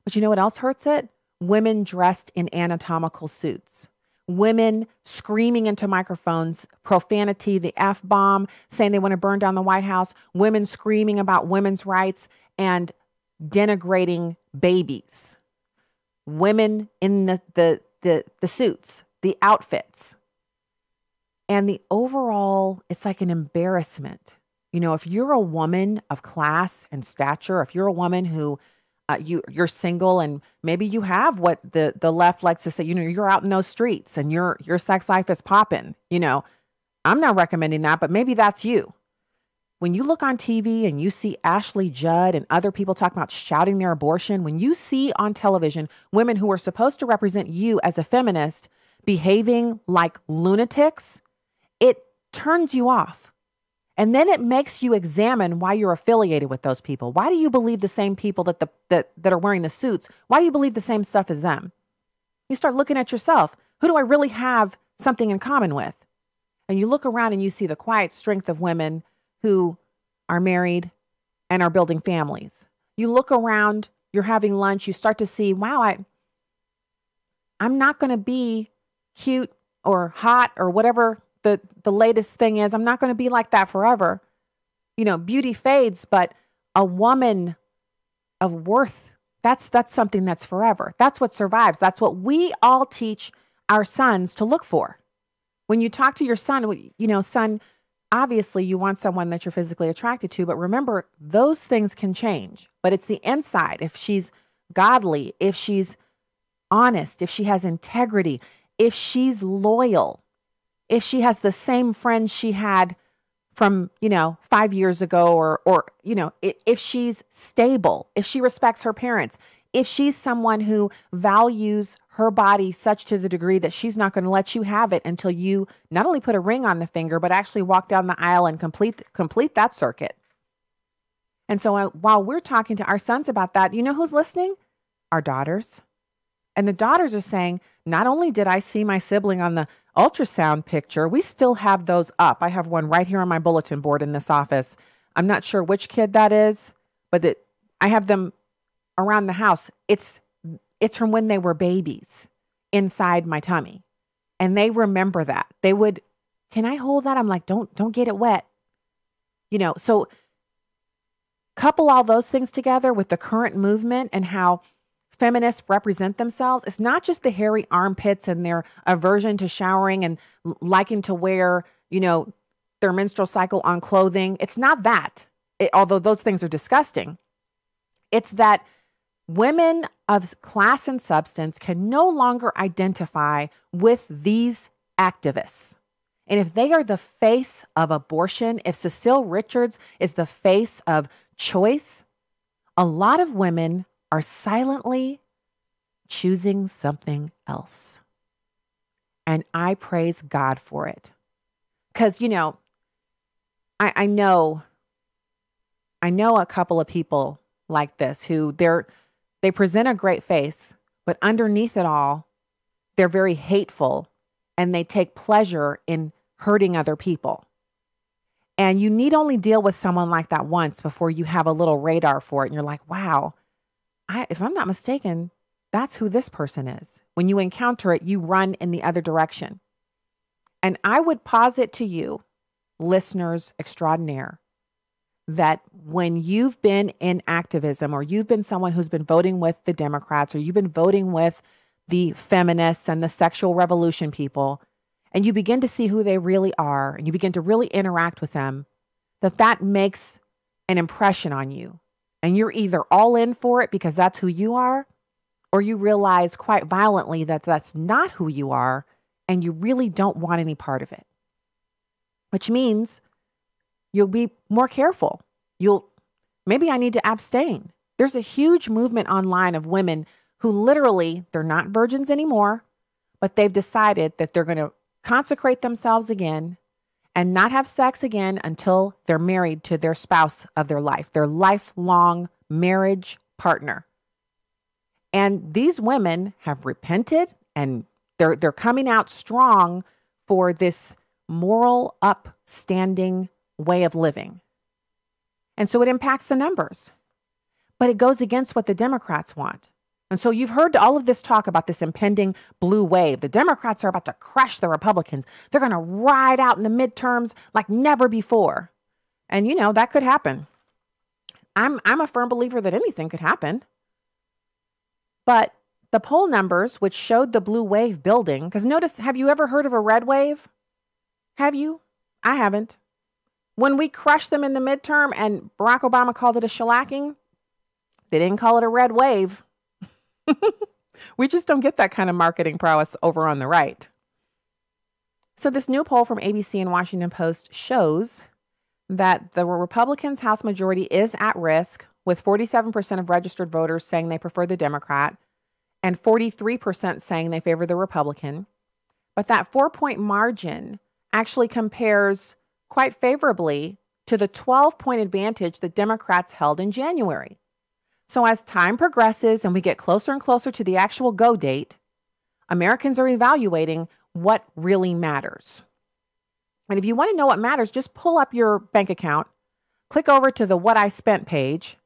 But you know what else hurts it? Women dressed in anatomical suits. Women screaming into microphones, profanity, the F-bomb, saying they want to burn down the White House. Women screaming about women's rights and denigrating babies. Women in the suits, the outfits. And the overall, it's like an embarrassment. If you're a woman of class and stature, if you're a woman who you're single and maybe you have what the left likes to say, you're out in those streets and your sex life is popping, I'm not recommending that, but maybe that's you. When you look on TV and you see Ashley Judd and other people talking about shouting their abortion, when you see on television women who are supposed to represent you as a feminist behaving like lunatics, it turns you off. And then it makes you examine why you're affiliated with those people. Why do you believe the same people that are wearing the suits? Why do you believe the same stuff as them? You start looking at yourself. Who do I really have something in common with? And you look around and you see the quiet strength of women who are married and are building families. You look around, you're having lunch, you start to see, wow, I'm not going to be cute or hot or whatever the latest thing is. I'm not going to be like that forever. Beauty fades, but a woman of worth, that's something that's forever. That's what survives. That's what we all teach our sons to look for. When you talk to your son, son, obviously you want someone that you're physically attracted to, but remember, those things can change. But it's the inside. If she's godly, if she's honest, if she has integrity, if she's loyal, if she has the same friends she had from, 5 years ago, or if she's stable, if she respects her parents, if she's someone who values her body such to the degree that she's not going to let you have it until you not only put a ring on the finger, but actually walk down the aisle and complete that circuit. And so while we're talking to our sons about that, you know who's listening? Our daughters. And the daughters are saying, not only did I see my sibling on the ultrasound picture, we still have those up. I have one right here on my bulletin board in this office. I'm not sure which kid that is, but I have them around the house. It's from when they were babies inside my tummy. And they remember that. They would, can I hold that? I'm like, don't get it wet. So couple all those things together with the current movement and how feminists represent themselves. It's not just the hairy armpits and their aversion to showering and liking to wear, their menstrual cycle on clothing. It's not that, although those things are disgusting. It's that women of class and substance can no longer identify with these activists. And if they are the face of abortion, if Cecile Richards is the face of choice, a lot of women are silently choosing something else. And I praise God for it. Because, you know, I know a couple of people like this who they present a great face, but underneath it all, they're very hateful and they take pleasure in hurting other people. And you need only deal with someone like that once before you have a little radar for it. And you're like, wow, if I'm not mistaken, that's who this person is. When you encounter it, you run in the other direction. And I would posit to you, listeners extraordinaire, that when you've been in activism or you've been someone who's been voting with the Democrats or you've been voting with the feminists and the sexual revolution people, and you begin to see who they really are and you begin to really interact with them, that makes an impression on you. And you're either all in for it because that's who you are, or you realize quite violently that that's not who you are and you really don't want any part of it. Which means you'll be more careful. Maybe I need to abstain. There's a huge movement online of women who literally, they're not virgins anymore, but they've decided that they're going to consecrate themselves again and not have sex again until they're married to their spouse of their life, their lifelong marriage partner. And these women have repented and they're coming out strong for this moral, upstanding way of living. And so it impacts the numbers, but it goes against what the Democrats want. And so you've heard all of this talk about this impending blue wave. The Democrats are about to crush the Republicans. They're going to ride out in the midterms like never before. And, you know, that could happen. I'm a firm believer that anything could happen. But the poll numbers, which showed the blue wave building, because notice, have you ever heard of a red wave? Have you? I haven't. When we crushed them in the midterm and Barack Obama called it a shellacking, they didn't call it a red wave. We just don't get that kind of marketing prowess over on the right. So this new poll from ABC and Washington Post shows that the Republicans' House majority is at risk, with 47% of registered voters saying they prefer the Democrat and 43% saying they favor the Republican. But that 4-point margin actually compares quite favorably to the 12-point advantage the Democrats held in January. So as time progresses and we get closer and closer to the actual go date, Americans are evaluating what really matters. And if you want to know what matters, just pull up your bank account, click over to the What I Spent page,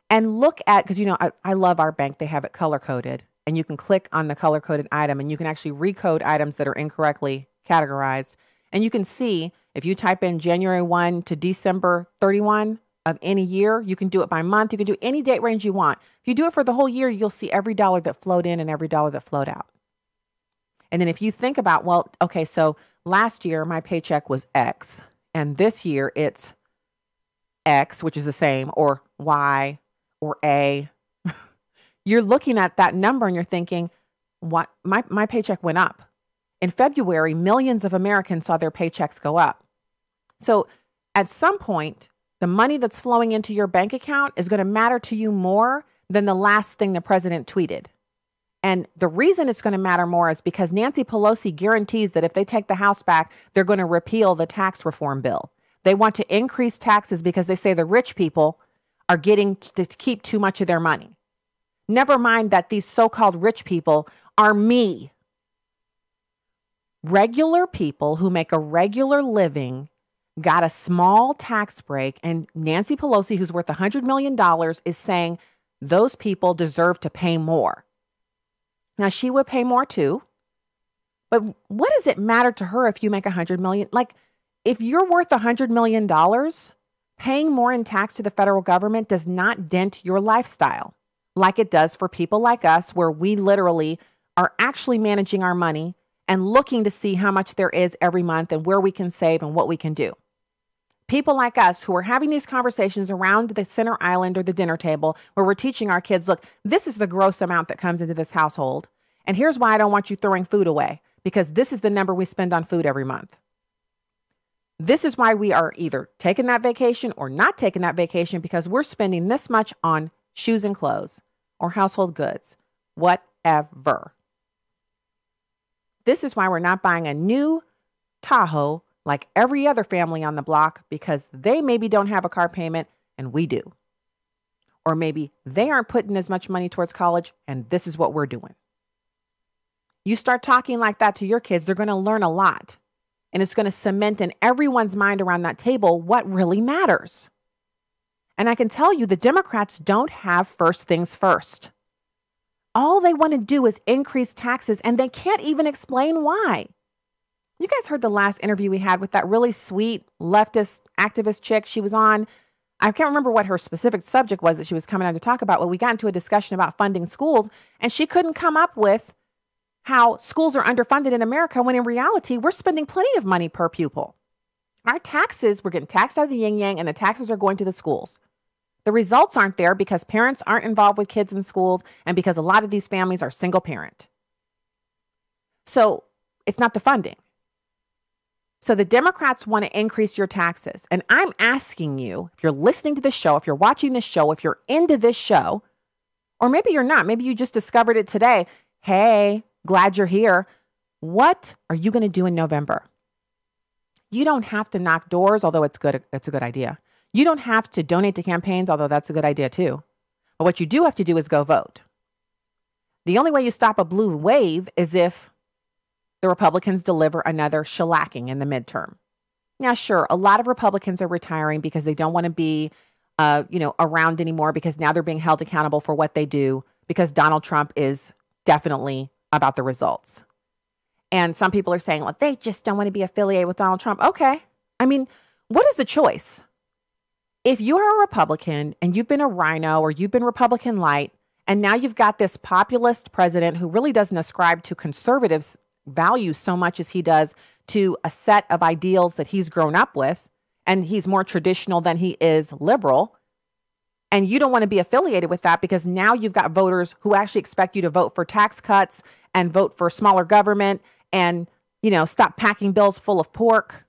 and look at, because, you know, I love our bank. They have it color-coded, and you can click on the color-coded item, and you can actually recode items that are incorrectly categorized. And you can see, if you type in January 1 to December 31 of any year, you can do it by month. You can do any date range you want. If you do it for the whole year, you'll see every dollar that flowed in and every dollar that flowed out. And then if you think about, well, okay, so last year my paycheck was X, and this year it's X, which is the same, or Y, or A. You're looking at that number and you're thinking, what? My paycheck went up. In February, millions of Americans saw their paychecks go up. So at some point, the money that's flowing into your bank account is going to matter to you more than the last thing the president tweeted. And the reason it's going to matter more is because Nancy Pelosi guarantees that if they take the House back, they're going to repeal the tax reform bill. They want to increase taxes because they say the rich people are getting to keep too much of their money. Never mind that these so-called rich people are me. Regular people who make a regular living got a small tax break, and Nancy Pelosi, who's worth $100 million, is saying those people deserve to pay more. Now, she would pay more too, but what does it matter to her if you make $100 million? Like, if you're worth $100 million, paying more in tax to the federal government does not dent your lifestyle like it does for people like us, where we literally are actually managing our money and looking to see how much there is every month and where we can save and what we can do. People like us who are having these conversations around the center island or the dinner table where we're teaching our kids, look, this is the gross amount that comes into this household. And here's why I don't want you throwing food away, because this is the number we spend on food every month. This is why we are either taking that vacation or not taking that vacation, because we're spending this much on shoes and clothes or household goods, whatever. This is why we're not buying a new Tahoe like every other family on the block, because they maybe don't have a car payment and we do. Or maybe they aren't putting as much money towards college and this is what we're doing. You start talking like that to your kids, they're going to learn a lot. And it's going to cement in everyone's mind around that table what really matters. And I can tell you, the Democrats don't have first things first. All they want to do is increase taxes, and they can't even explain why. You guys heard the last interview we had with that really sweet leftist activist chick. She was on, I can't remember what her specific subject was that she was coming on to talk about, but we got into a discussion about funding schools, and she couldn't come up with how schools are underfunded in America when in reality, we're spending plenty of money per pupil. Our taxes, we're getting taxed out of the yin yang, and the taxes are going to the schools. The results aren't there because parents aren't involved with kids in schools and because a lot of these families are single parent. So it's not the funding. So the Democrats want to increase your taxes. And I'm asking you, if you're listening to this show, if you're watching this show, if you're into this show, or maybe you're not, maybe you just discovered it today. Hey, glad you're here. What are you going to do in November? You don't have to knock doors, although it's good. It's a good idea. You don't have to donate to campaigns, although that's a good idea too. But what you do have to do is go vote. The only way you stop a blue wave is if the Republicans deliver another shellacking in the midterm. Now, sure, a lot of Republicans are retiring because they don't want to be, around anymore, because now they're being held accountable for what they do, because Donald Trump is definitely about the results. And some people are saying, well, they just don't want to be affiliated with Donald Trump. Okay. I mean, what is the choice? If you are a Republican and you've been a rhino or you've been Republican light, and now you've got this populist president who really doesn't ascribe to conservatives' values so much as he does to a set of ideals that he's grown up with, and he's more traditional than he is liberal, and you don't want to be affiliated with that because now you've got voters who actually expect you to vote for tax cuts and vote for smaller government and, stop packing bills full of pork.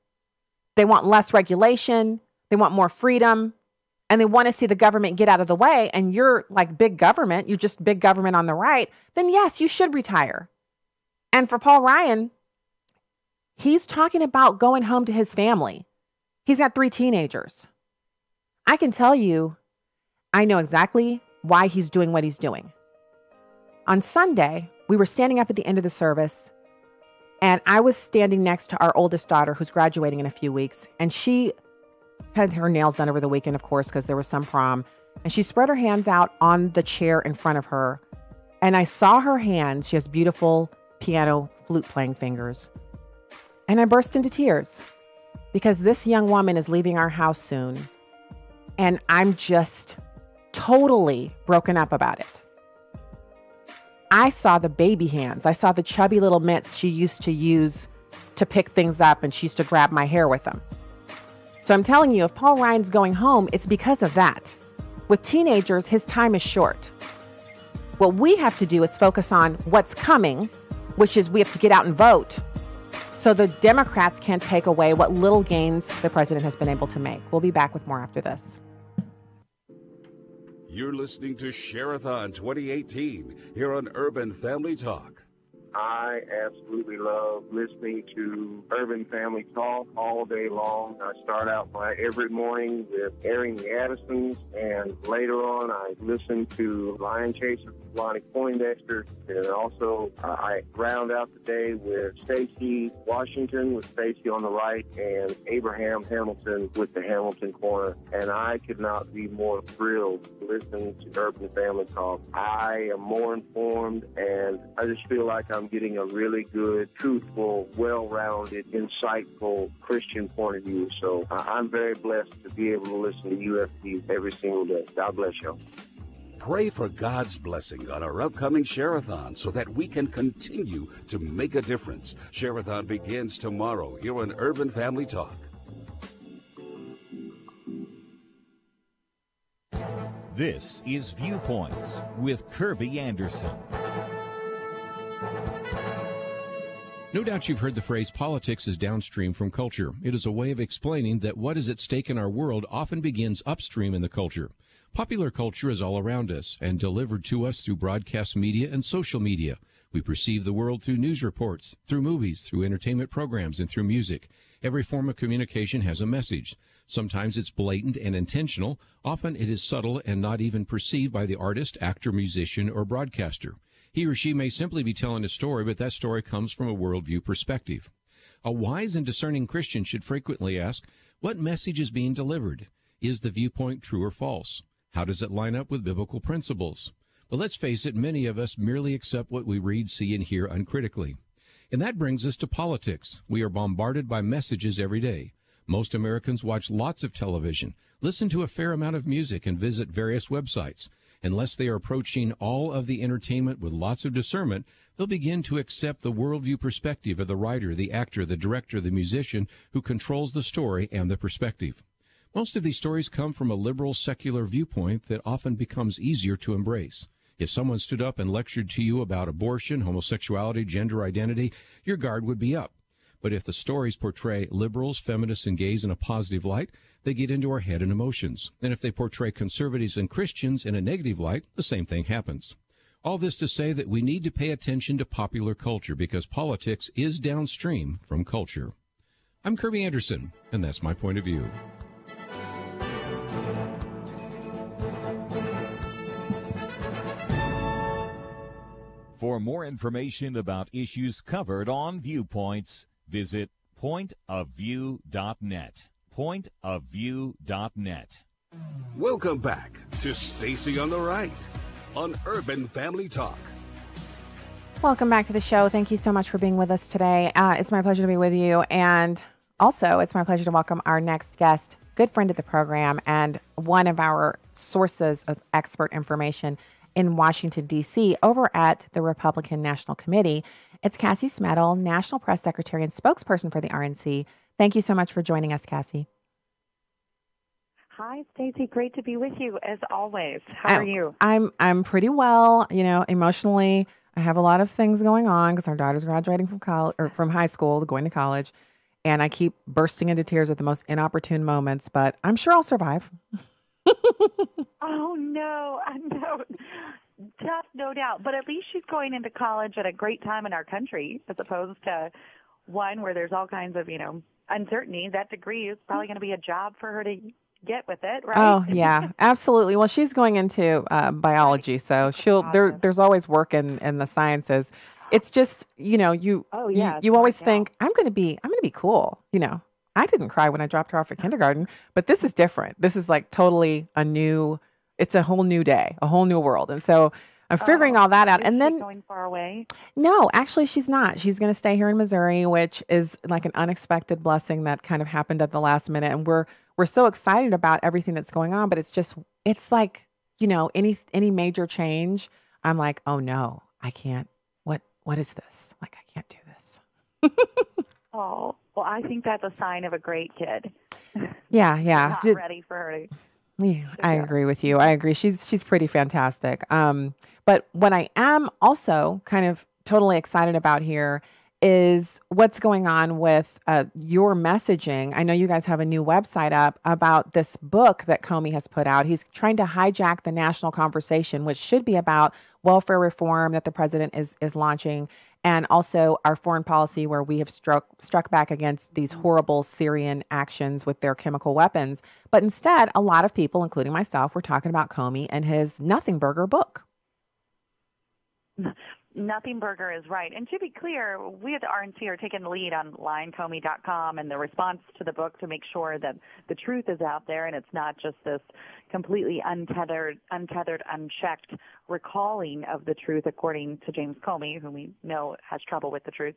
They want less regulation. They want more freedom. And they want to see the government get out of the way. And you're like big government. You're just big government on the right. Then yes, you should retire. And for Paul Ryan, he's talking about going home to his family. He's got 3 teenagers. I can tell you, I know exactly why he's doing what he's doing. On Sunday, we were standing up at the end of the service, and I was standing next to our oldest daughter who's graduating in a few weeks, and she had her nails done over the weekend, of course, because there was some prom, and she spread her hands out on the chair in front of her, and I saw her hands. She has beautiful piano flute playing fingers, and I burst into tears because this young woman is leaving our house soon, and I'm just totally broken up about it. I saw the baby hands. I saw the chubby little mitts she used to use to pick things up, and she used to grab my hair with them. So I'm telling you, if Paul Ryan's going home, it's because of that. With teenagers, his time is short. What we have to do is focus on what's coming, which is we have to get out and vote so the Democrats can't take away what little gains the president has been able to make. We'll be back with more after this. You're listening to Share-a-thon 2018 here on Urban Family Talk. I absolutely love listening to Urban Family Talk all day long. I start out my every morning with airing the Addisons, and later on I listen to Lion Chaser, Lonnie Poindexter, and also I round out the day with Stacey Washington with Stacey on the right and Abraham Hamilton with the Hamilton Corner. And I could not be more thrilled to listen to Urban Family Talk. I am more informed, and I just feel like I'm getting a really good, truthful, well-rounded, insightful Christian point of view. So I'm very blessed to be able to listen to UFP every single day. God bless you. Pray for God's blessing on our upcoming Share-a-thon so that we can continue to make a difference. Share-a-thon begins tomorrow here on Urban Family Talk. This is Viewpoints with Kirby Anderson. No doubt you've heard the phrase politics is downstream from culture. It is a way of explaining that what is at stake in our world often begins upstream in the culture. Popular culture is all around us and delivered to us through broadcast media and social media. We perceive the world through news reports, through movies, through entertainment programs, and through music. Every form of communication has a message. Sometimes it's blatant and intentional. Often it is subtle and not even perceived by the artist, actor, musician, or broadcaster. He or she may simply be telling a story, but that story comes from a worldview perspective. A wise and discerning Christian should frequently ask, what message is being delivered? Is the viewpoint true or false? How does it line up with biblical principles? But let's face it, many of us merely accept what we read, see, and hear uncritically. And that brings us to politics. We are bombarded by messages every day. Most Americans watch lots of television, listen to a fair amount of music, and visit various websites. Unless they are approaching all of the entertainment with lots of discernment, they'll begin to accept the worldview perspective of the writer, the actor, the director, the musician who controls the story and the perspective. Most of these stories come from a liberal, secular viewpoint that often becomes easier to embrace. If someone stood up and lectured to you about abortion, homosexuality, gender identity, your guard would be up. But if the stories portray liberals, feminists, and gays in a positive light, they get into our head and emotions. And if they portray conservatives and Christians in a negative light, the same thing happens. All this to say that we need to pay attention to popular culture because politics is downstream from culture. I'm Kirby Anderson, and that's my point of view. For more information about issues covered on Viewpoints, visit pointofview.net. Pointofview.net. Welcome back to Stacy on the Right on Urban Family Talk. Welcome back to the show. Thank you so much for being with us today. It's my pleasure to be with you. And also, it's my pleasure to welcome our next guest, good friend of the program and one of our sources of expert information in Washington, D.C., over at the Republican National Committee. It's Cassie Smedile, National Press Secretary and spokesperson for the RNC. Thank you so much for joining us, Cassie. Hi, Stacey. Great to be with you as always. How are you? I'm pretty well. You know, emotionally, I have a lot of things going on because our daughter's graduating from college or from high school, going to college, and I keep bursting into tears at the most inopportune moments. But I'm sure I'll survive. Oh no, tough, no doubt. But at least she's going into college at a great time in our country, as opposed to one where there's all kinds of, uncertainty. That degree is probably going to be a job for her to get with it, right? Oh yeah, absolutely. Well, she's going into biology, so there's always work in the sciences. It's just, you always think I'm going to be cool. I didn't cry when I dropped her off at kindergarten, but this is different. This is like totally it's a whole new day, a whole new world. And so I'm figuring all that out. And then going far away? No, actually she's not. She's going to stay here in Missouri, which is like an unexpected blessing that kind of happened at the last minute. And we're so excited about everything that's going on, but it's like, any major change, I'm like, oh no, I can't. What is this? Like, I can't do this. Oh, well, I think that's a sign of a great kid. Yeah. Not ready for her to. Yeah, I agree with you. I agree. She's pretty fantastic. But what I am also kind of totally excited about here is what's going on with your messaging. I know you guys have a new website up about this book that Comey has put out. He's trying to hijack the national conversation, which should be about welfare reform that the president is launching, and also our foreign policy where we have struck back against these horrible Syrian actions with their chemical weapons. But instead, a lot of people, including myself, were talking about Comey and his Nothing Burger book. Nothing Burger is right. And to be clear, we at the RNC are taking the lead on lyingcomey.com and the response to the book to make sure that the truth is out there and it's not just this completely untethered, unchecked recalling of the truth according to James Comey, who we know has trouble with the truth.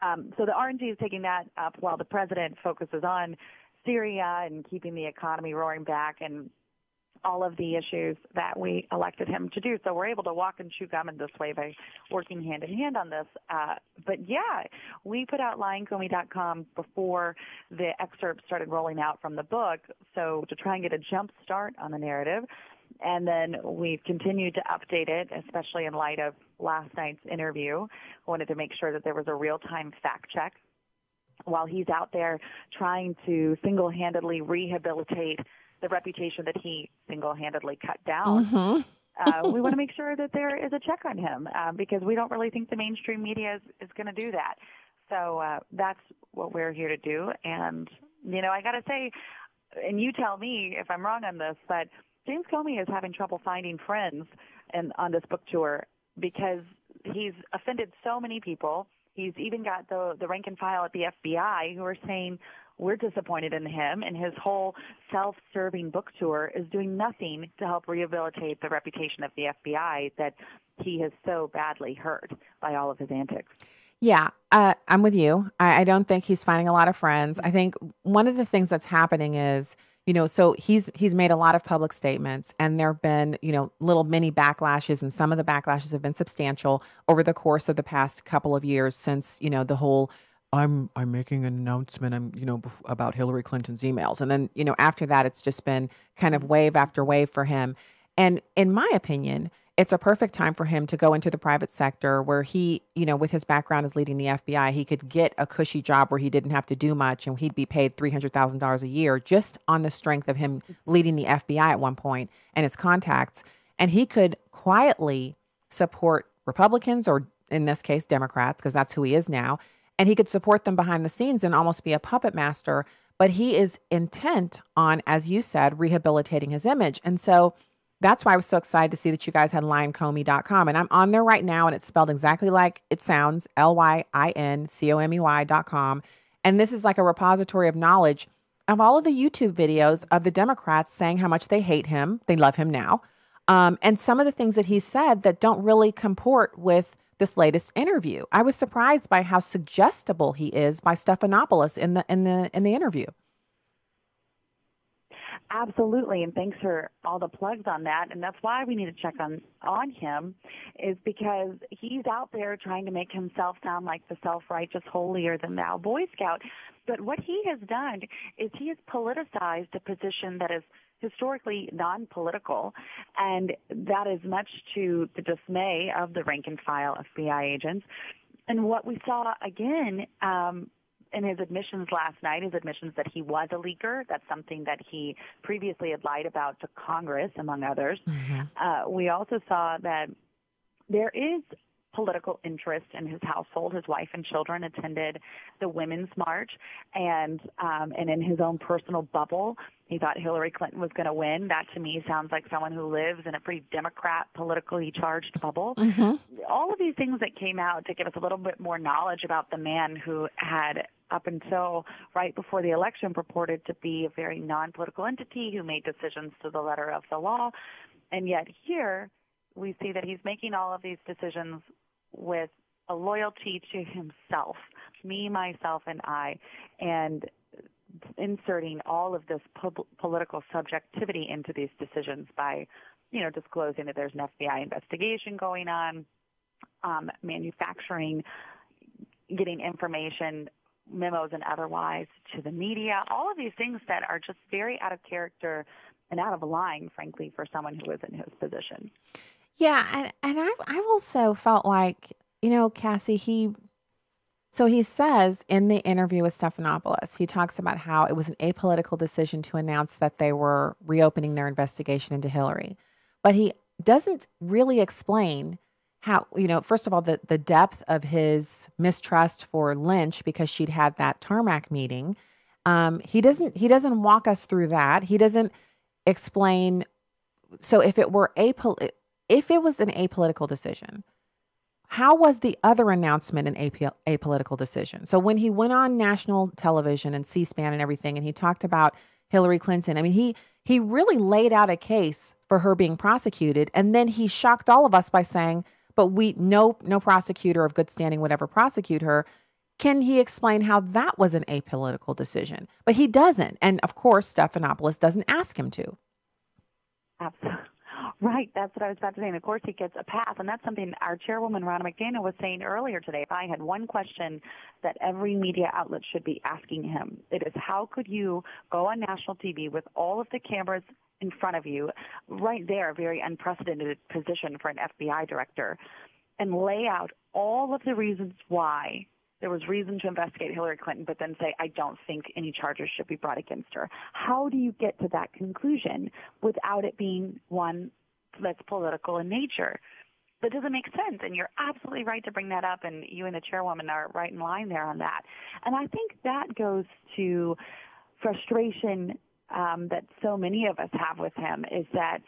So the RNC is taking that up while the president focuses on Syria and keeping the economy roaring back and all of the issues that we elected him to do. So we're able to walk and chew gum in this way by working hand in hand on this. But yeah, we put out lyingcomey.com before the excerpts started rolling out from the book. So to try and get a jump start on the narrative. And then we've continued to update it, especially in light of last night's interview. Wanted to make sure that there was a real-time fact check while he's out there trying to single-handedly rehabilitate the reputation that he single-handedly cut down. Mm-hmm. We want to make sure that there is a check on him because we don't really think the mainstream media is going to do that. So that's what we're here to do. And, you know, I got to say, and you tell me if I'm wrong on this, but James Comey is having trouble finding friends on this book tour because he's offended so many people. He's even got the rank and file at the FBI who are saying we're disappointed in him, and his whole self-serving book tour is doing nothing to help rehabilitate the reputation of the FBI that he has so badly hurt by all of his antics. Yeah, I'm with you. I don't think he's finding a lot of friends. I think one of the things that's happening is, you know, so he's made a lot of public statements, and there have been, you know, little mini backlashes, and some of the backlashes have been substantial over the course of the past couple of years since, you know, the whole I'm making an announcement, about Hillary Clinton's emails. And then, you know, after that, it's just been kind of wave after wave for him. And in my opinion, it's a perfect time for him to go into the private sector where he, you know, with his background as leading the FBI, he could get a cushy job where he didn't have to do much and he'd be paid $300,000 a year just on the strength of him leading the FBI at one point and his contacts. And he could quietly support Republicans, or in this case, Democrats, because that's who he is now. And he could support them behind the scenes and almost be a puppet master. But he is intent on, as you said, rehabilitating his image. And so that's why I was so excited to see that you guys had LionComey.com. And I'm on there right now, and it's spelled exactly like it sounds, LYINCOMEY.com. And this is like a repository of knowledge of all of the YouTube videos of the Democrats saying how much they hate him. They love him now. And some of the things that he said that don't really comport with this latest interview. I was surprised by how suggestible he is by Stephanopoulos in the interview. Absolutely, and thanks for all the plugs on that. And that's why we need to check on him, is because he's out there trying to make himself sound like the self-righteous, holier-than-thou Boy Scout. But what he has done is he has politicized a position that is historically non-political, and that is much to the dismay of the rank-and-file FBI agents. And what we saw again in his admissions last night, his admissions that he was a leaker. That's something that he previously had lied about to Congress, among others. Mm-hmm. We also saw that there is political interest in his household. His wife and children attended the Women's March, and in his own personal bubble, he thought Hillary Clinton was going to win. That, to me, sounds like someone who lives in a pretty Democrat, politically charged bubble. Mm-hmm. All of these things that came out to give us a little bit more knowledge about the man who had, up until right before the election, purported to be a very non-political entity who made decisions to the letter of the law. And yet here we see that he's making all of these decisions with a loyalty to himself, me, myself, and I, and inserting all of this political subjectivity into these decisions by, you know, disclosing that there's an FBI investigation going on, manufacturing, getting information, memos and otherwise to the media, all of these things that are just very out of character and out of line, frankly, for someone who is in his position. Yeah, and I've also felt like, you know, Cassie, he says in the interview with Stephanopoulos, he talks about how it was an apolitical decision to announce that they were reopening their investigation into Hillary. But he doesn't really explain how, you know, first of all, the depth of his mistrust for Lynch because she'd had that tarmac meeting. He doesn't walk us through that. He doesn't explain. So if it was an apolitical decision, how was the other announcement an apolitical decision? So when he went on national television and C-SPAN and everything, and he talked about Hillary Clinton, I mean, he really laid out a case for her being prosecuted, and then he shocked all of us by saying, but no prosecutor of good standing would ever prosecute her. Can he explain how that was an apolitical decision? But he doesn't. And of course, Stephanopoulos doesn't ask him to. Absolutely. Right. That's what I was about to say. And of course, he gets a pass. And that's something our chairwoman, Ronna McDaniel, was saying earlier today. If I had one question that every media outlet should be asking him, it is, how could you go on national TV with all of the cameras in front of you, right there, a very unprecedented position for an FBI director, and lay out all of the reasons why there was reason to investigate Hillary Clinton, but then say, I don't think any charges should be brought against her. How do you get to that conclusion without it being one that's political in nature? That doesn't make sense, and you're absolutely right to bring that up, and you and the chairwoman are right in line there on that. And I think that goes to frustration that so many of us have with him, is that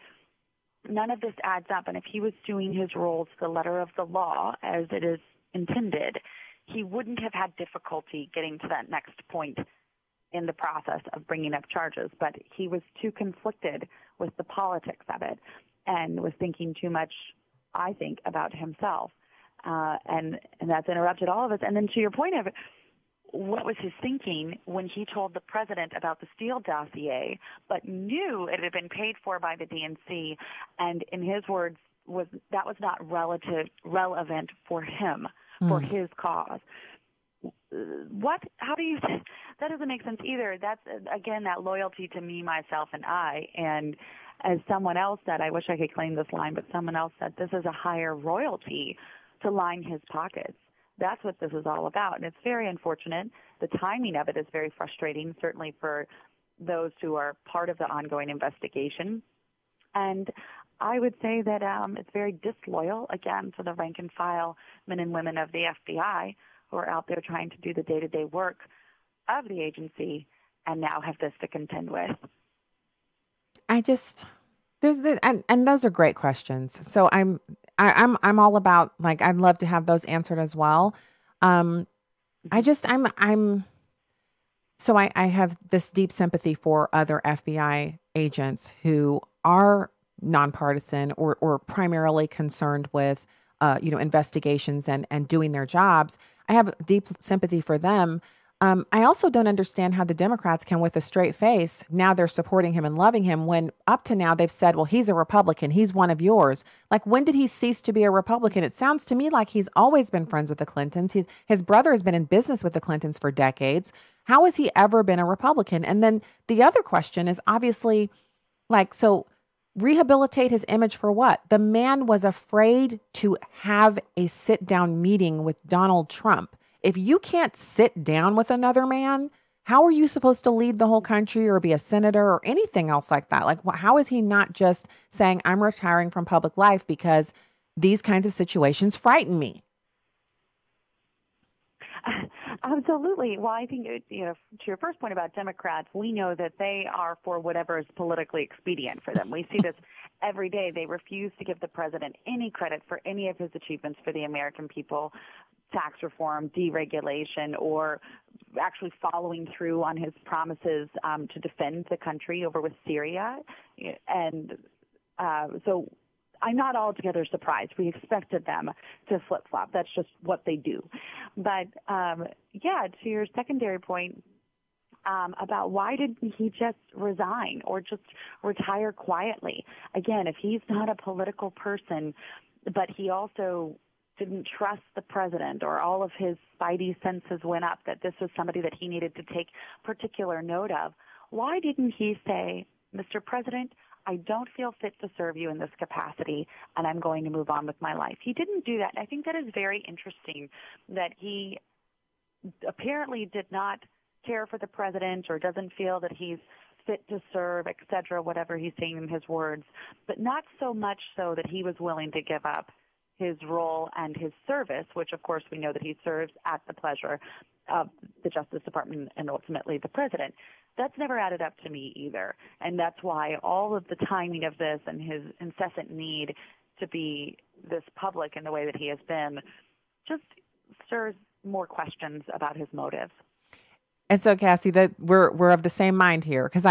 none of this adds up, and if he was doing his role to the letter of the law as it is intended, he wouldn't have had difficulty getting to that next point in the process of bringing up charges. But he was too conflicted with the politics of it and was thinking too much, I think, about himself. And that's interrupted all of us. And then to your point of it, what was his thinking when he told the president about the Steele dossier, but knew it had been paid for by the DNC, and in his words, that was not relevant for him, for his cause. How do you, that doesn't make sense either. That's, again, that loyalty to me, myself, and I. And as someone else said, I wish I could claim this line, but someone else said, this is a higher royalty to line his pockets. That's what this is all about. And it's very unfortunate. The timing of it is very frustrating, certainly for those who are part of the ongoing investigation. And I would say that it's very disloyal, again, to the rank and file men and women of the FBI who are out there trying to do the day-to-day work of the agency and now have this to contend with. And those are great questions. So I'm all about, like, I'd love to have those answered as well. I have this deep sympathy for other FBI agents who are nonpartisan or primarily concerned with, investigations and doing their jobs. I have deep sympathy for them. I also don't understand how the Democrats can, with a straight face, now they're supporting him and loving him, when up to now they've said, well, he's a Republican, he's one of yours. Like, when did he cease to be a Republican? It sounds to me like he's always been friends with the Clintons. His brother has been in business with the Clintons for decades. How has he ever been a Republican? And then the other question is obviously, like, so rehabilitate his image for what? The man was afraid to have a sit-down meeting with Donald Trump. If you can't sit down with another man, how are you supposed to lead the whole country or be a senator or anything else like that? Like, how is he not just saying, I'm retiring from public life because these kinds of situations frighten me? Absolutely. Well, I think, to your first point about Democrats, we know that they are for whatever is politically expedient for them. We see this every day. They refuse to give the president any credit for any of his achievements for the American people, tax reform, deregulation, or actually following through on his promises to defend the country over with Syria. And so I'm not altogether surprised. We expected them to flip-flop. That's just what they do. But, to your secondary point about why didn't he just resign or just retire quietly? Again, if he's not a political person, but he also didn't trust the president, or all of his spidey senses went up that this was somebody that he needed to take particular note of, why didn't he say, Mr. President, I don't feel fit to serve you in this capacity, and I'm going to move on with my life? He didn't do that. I think that is very interesting, that he apparently did not care for the president or doesn't feel that he's fit to serve, et cetera, whatever he's saying in his words, but not so much so that he was willing to give up his role and his service, which, of course, we know that he serves at the pleasure of the Justice Department and ultimately the president. That's never added up to me either. And that's why all of the timing of this and his incessant need to be this public in the way that he has been just stirs more questions about his motives. And so, Cassie, that we're of the same mind here, because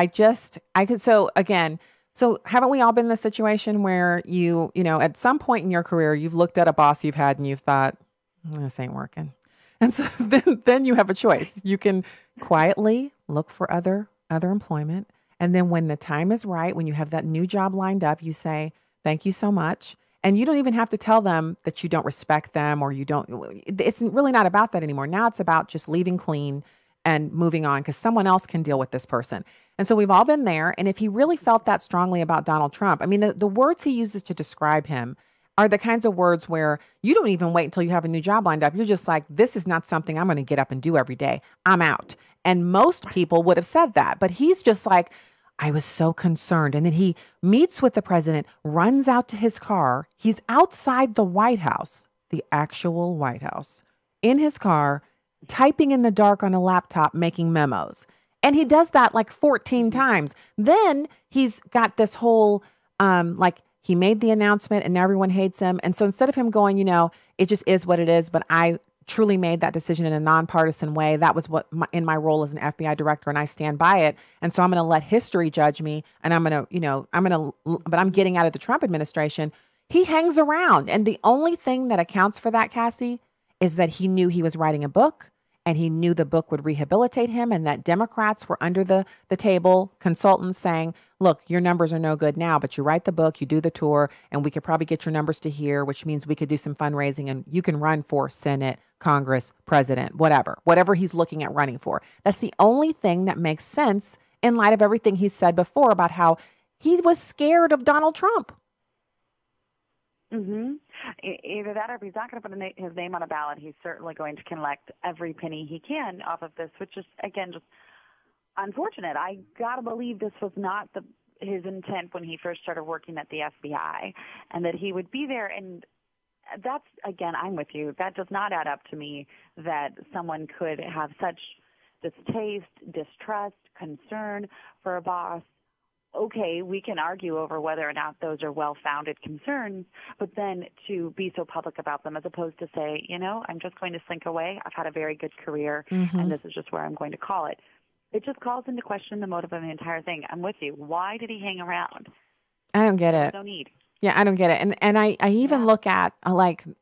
So haven't we all been in the situation where you at some point in your career, you've looked at a boss you've had and you've thought, this ain't working. And so then you have a choice. You can quietly look for other employment. And then when the time is right, when you have that new job lined up, you say, thank you so much. And you don't even have to tell them that you don't respect them or you don't. It's really not about that anymore. Now it's about just leaving clean and moving on because someone else can deal with this person. And so we've all been there. And if he really felt that strongly about Donald Trump, I mean, the words he uses to describe him are the kinds of words where you don't even wait until you have a new job lined up. You're just like, this is not something I'm going to get up and do every day. I'm out. And most people would have said that. But he's just like, I was so concerned. And then he meets with the president, runs out to his car. He's outside the White House, the actual White House, in his car, typing in the dark on a laptop, making memos. And he does that like 14 times. Then he's got this whole, he made the announcement and everyone hates him. And so instead of him going, it just is what it is, but I truly made that decision in a nonpartisan way. That was what in my role as an FBI director, and I stand by it. And so I'm going to let history judge me. And but I'm getting out of the Trump administration. He hangs around. And the only thing that accounts for that, Cassie, is that he knew he was writing a book. And he knew the book would rehabilitate him, and that Democrats were under the table, consultants saying, look, your numbers are no good now, but you write the book, you do the tour, and we could probably get your numbers to here, which means we could do some fundraising and you can run for Senate, Congress, president, whatever he's looking at running for. That's the only thing that makes sense in light of everything he's said before about how he was scared of Donald Trump. Mm-hmm. Either that or if he's not going to put his name on a ballot, he's certainly going to collect every penny he can off of this, which is, again, just unfortunate. I got to believe this was not his intent when he first started working at the FBI, and that he would be there. And that's, again, I'm with you. That does not add up to me that someone could have such distaste, distrust, concern for a boss. Okay, we can argue over whether or not those are well-founded concerns, but then to be so public about them as opposed to say, I'm just going to slink away. I've had a very good career, and this is just where I'm going to call it. It just calls into question the motive of the entire thing. I'm with you. Why did he hang around? I don't get it. No need. Yeah, I don't get it. And I even look at,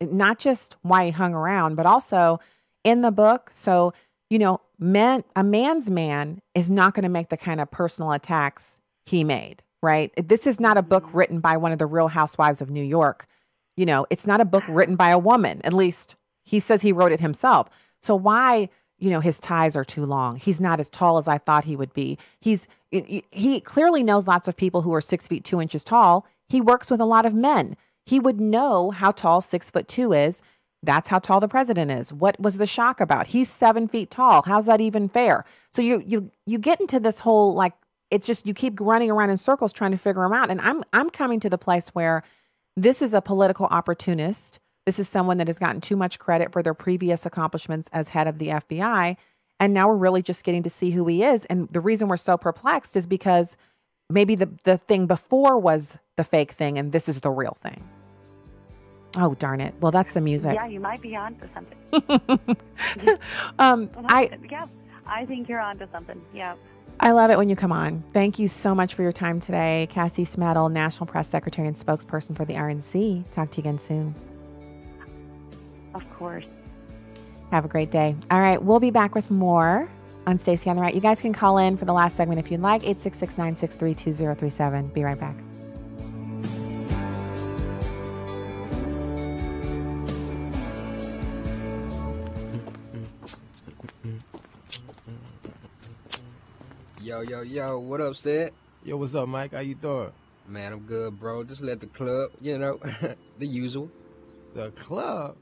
not just why he hung around, but also in the book. So, a man's man is not going to make the kind of personal attacks he made, right? This is not a book written by one of the Real Housewives of New York. It's not a book written by a woman. At least he says he wrote it himself. So why, his ties are too long. He's not as tall as I thought he would be. He clearly knows lots of people who are 6 feet 2 inches tall. He works with a lot of men. He would know how tall 6'2" is. That's how tall the president is. What was the shock about? He's 7 feet tall. How's that even fair? So you get into this whole it's just you keep running around in circles trying to figure them out. And I'm coming to the place where this is a political opportunist. This is someone that has gotten too much credit for their previous accomplishments as head of the FBI. And now we're really just getting to see who he is. And the reason we're so perplexed is because maybe the thing before was the fake thing and this is the real thing. Oh, darn it. Well, that's the music. Yeah, you might be on to something. I think you're on to something. Yeah. I love it when you come on. Thank you so much for your time today. Cassie Smedile, National Press Secretary and Spokesperson for the RNC. Talk to you again soon. Of course. Have a great day. All right, we'll be back with more on Stacey on the Right. You guys can call in for the last segment if you'd like, 866-963-2037. Be right back. Yo, what up, Sid? Yo, what's up, Mike? How you doing? Man, I'm good, bro. Just left the club, the usual. The club?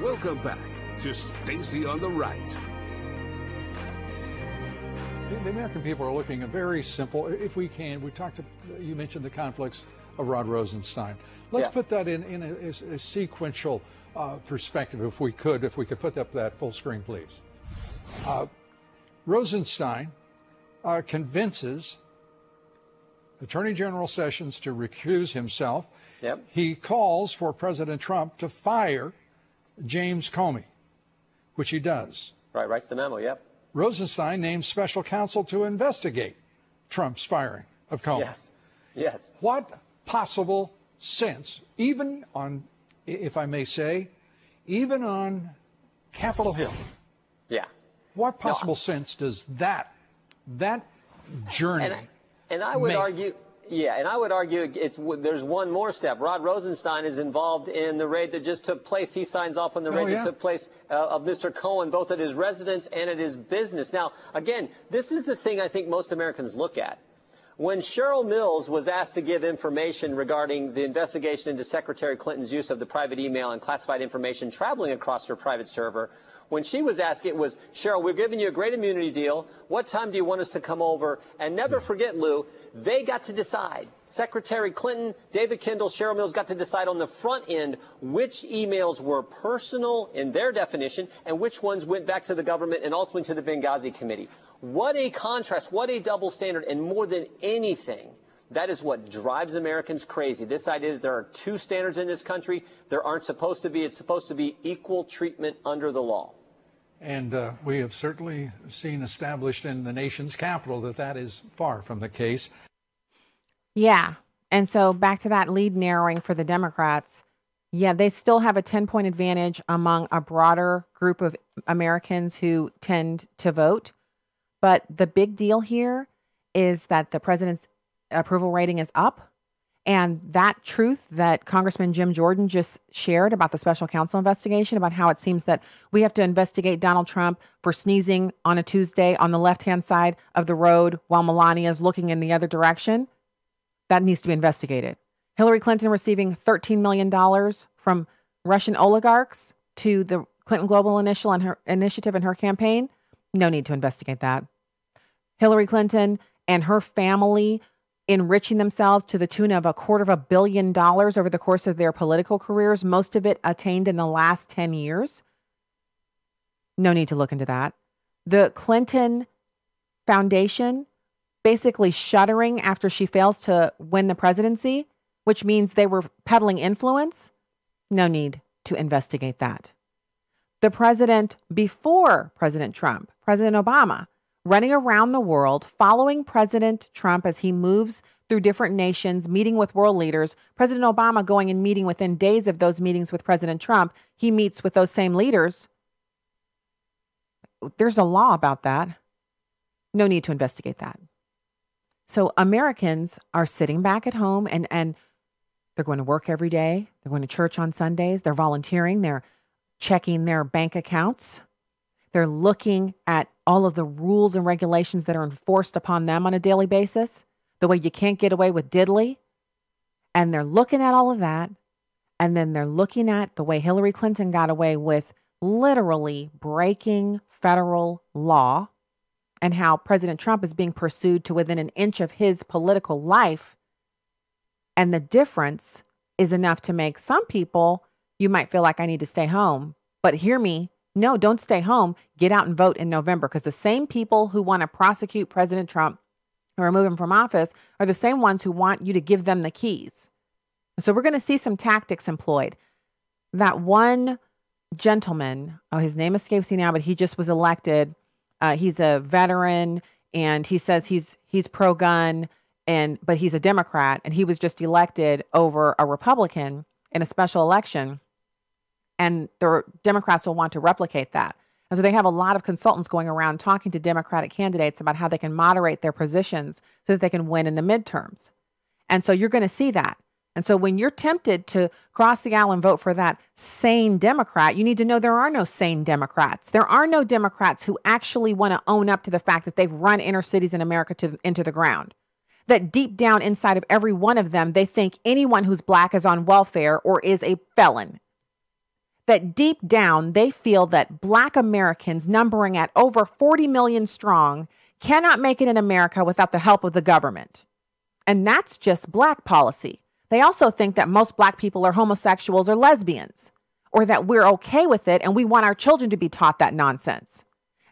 Welcome back to Stacy on the Right. The American people are looking at very simple. If we can, you mentioned the conflicts of Rod Rosenstein. Let's put that in a sequential perspective, if we could put up that full screen, please. Rosenstein convinces Attorney General Sessions to recuse himself. Yep. He calls for President Trump to fire James Comey, which he does. Right, writes the memo, yep. Rosenstein names special counsel to investigate Trump's firing of Comey. Yes, yes. What possible sense, even on, if I may say, even on Capitol Hill, what possible sense does that journey and I would make? argue, and I would argue there's one more step. Rod Rosenstein is involved in the raid that just took place. He signs off on the raid that took place of Mr. Cohen, both at his residence and at his business. Now, again, this is the thing I think most Americans look at. When Cheryl Mills was asked to give information regarding the investigation into Secretary Clinton's use of the private email and classified information traveling across her private server, when she was asked, it was, Cheryl, we're giving you a great immunity deal. What time do you want us to come over? And never forget, Lou, they got to decide. Secretary Clinton, David Kendall, Cheryl Mills got to decide on the front end which emails were personal in their definition and which ones went back to the government and ultimately to the Benghazi committee. What a contrast, what a double standard, and more than anything, that is what drives Americans crazy. This idea that there are two standards in this country, there aren't supposed to be. It's supposed to be equal treatment under the law. And we have certainly seen established in the nation's capital that is far from the case. Yeah. And so back to that lead narrowing for the Democrats. Yeah, they still have a 10-point advantage among a broader group of Americans who tend to vote. But the big deal here is that the president's approval rating is up. And that truth that Congressman Jim Jordan just shared about the special counsel investigation, about how it seems that we have to investigate Donald Trump for sneezing on a Tuesday on the left-hand side of the road while Melania is looking in the other direction, that needs to be investigated. Hillary Clinton receiving $13 million from Russian oligarchs to the Clinton Global Initiative and her campaign, no need to investigate that. Hillary Clinton and her family enriching themselves to the tune of $250 million over the course of their political careers, most of it attained in the last 10 years. No need to look into that. The Clinton Foundation basically shuttering after she fails to win the presidency, which means they were peddling influence. No need to investigate that. The president before President Trump, President Obama, running around the world, following President Trump as he moves through different nations, meeting with world leaders. President Obama going and meeting within days of those meetings with President Trump. He meets with those same leaders. There's a law about that. No need to investigate that. So Americans are sitting back at home and they're going to work every day. They're going to church on Sundays. They're volunteering. They're checking their bank accounts. They're looking at all of the rules and regulations that are enforced upon them on a daily basis, the way you can't get away with diddly. And they're looking at all of that. And then they're looking at the way Hillary Clinton got away with literally breaking federal law and how President Trump is being pursued to within an inch of his political life. And the difference is enough to make some people, you might feel like I need to stay home, but hear me. No, don't stay home. Get out and vote in November, because the same people who want to prosecute President Trump or remove him from office are the same ones who want you to give them the keys. So we're going to see some tactics employed. That one gentleman, his name escapes me now, but he just was elected. He's a veteran and he says he's pro-gun, but he's a Democrat, and he was just elected over a Republican in a special election. And the Democrats will want to replicate that. And so they have a lot of consultants going around talking to Democratic candidates about how they can moderate their positions so that they can win in the midterms. And so you're going to see that. And so when you're tempted to cross the aisle and vote for that sane Democrat, you need to know there are no sane Democrats. There are no Democrats who actually want to own up to the fact that they've run inner cities in America into the ground. That deep down inside of every one of them, they think anyone who's black is on welfare or is a felon. that deep down they feel that Black Americans, numbering at over 40 million strong, cannot make it in America without the help of the government. And that's just Black policy. They also think that most Black people are homosexuals or lesbians, or that we're okay with it and we want our children to be taught that nonsense.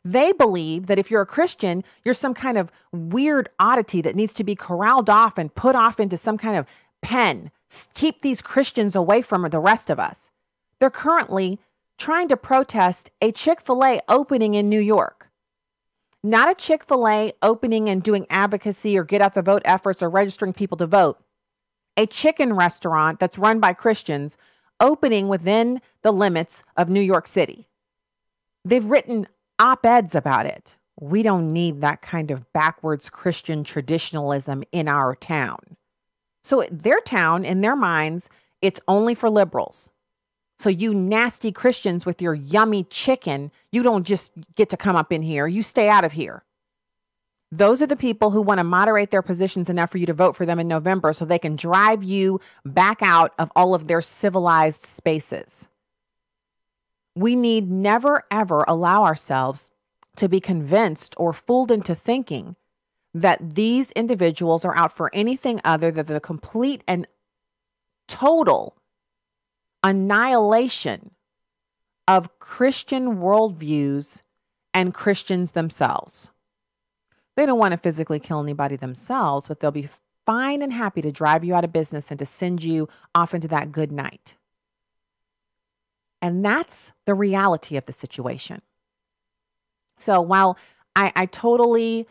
They believe that if you're a Christian, you're some kind of weird oddity that needs to be corralled off and put off into some kind of pen. Keep these Christians away from the rest of us. They're currently trying to protest a Chick-fil-A opening in New York. Not a Chick-fil-A opening and doing advocacy or get out the vote efforts or registering people to vote. A chicken restaurant that's run by Christians opening within the limits of New York City. They've written op-eds about it. We don't need that kind of backwards Christian traditionalism in our town. So their town, in their minds, it's only for liberals. So you nasty Christians with your yummy chicken, you don't just get to come up in here. You stay out of here. Those are the people who want to moderate their positions enough for you to vote for them in November so they can drive you back out of all of their civilized spaces. We need never, ever allow ourselves to be convinced or fooled into thinking that these individuals are out for anything other than the complete and total annihilation of Christian worldviews and Christians themselves. They don't want to physically kill anybody themselves, but they'll be fine and happy to drive you out of business and to send you off into that good night. And that's the reality of the situation. So while I totally,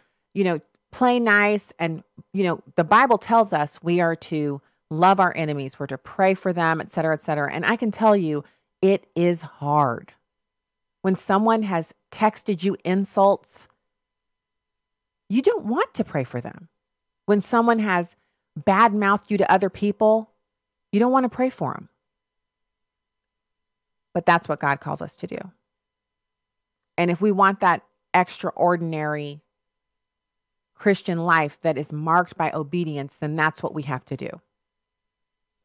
play nice and, the Bible tells us we are to love our enemies, we're to pray for them, et cetera, et cetera. And I can tell you, it is hard. When someone has texted you insults, you don't want to pray for them. When someone has bad-mouthed you to other people, you don't want to pray for them. But that's what God calls us to do. And if we want that extraordinary Christian life that is marked by obedience, then that's what we have to do.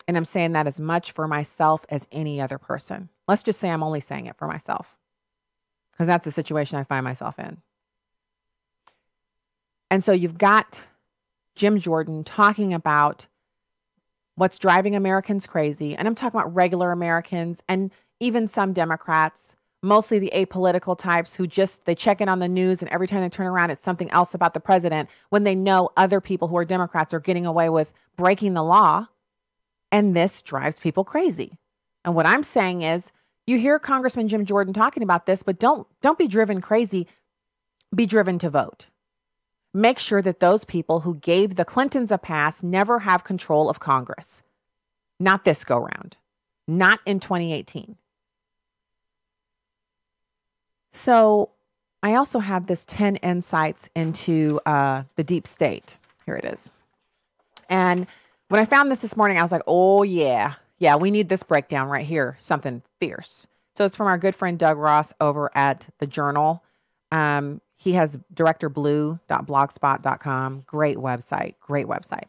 And I'm saying that as much for myself as any other person. Let's just say I'm only saying it for myself, because that's the situation I find myself in. And so you've got Jim Jordan talking about what's driving Americans crazy. And I'm talking about regular Americans and even some Democrats, mostly the apolitical types who they check in on the news and every time they turn around, it's something else about the president when they know other people who are Democrats are getting away with breaking the law. And this drives people crazy. And what I'm saying is, you hear Congressman Jim Jordan talking about this, but don't be driven crazy. Be driven to vote. Make sure that those people who gave the Clintons a pass never have control of Congress. Not this go round. Not in 2018. So I also have this 10 insights into the deep state. Here it is. And when I found this morning, I was like, oh, yeah, we need this breakdown right here. Something fierce. So it's from our good friend Doug Ross over at The Journal. He has directorblue.blogspot.com. Great website.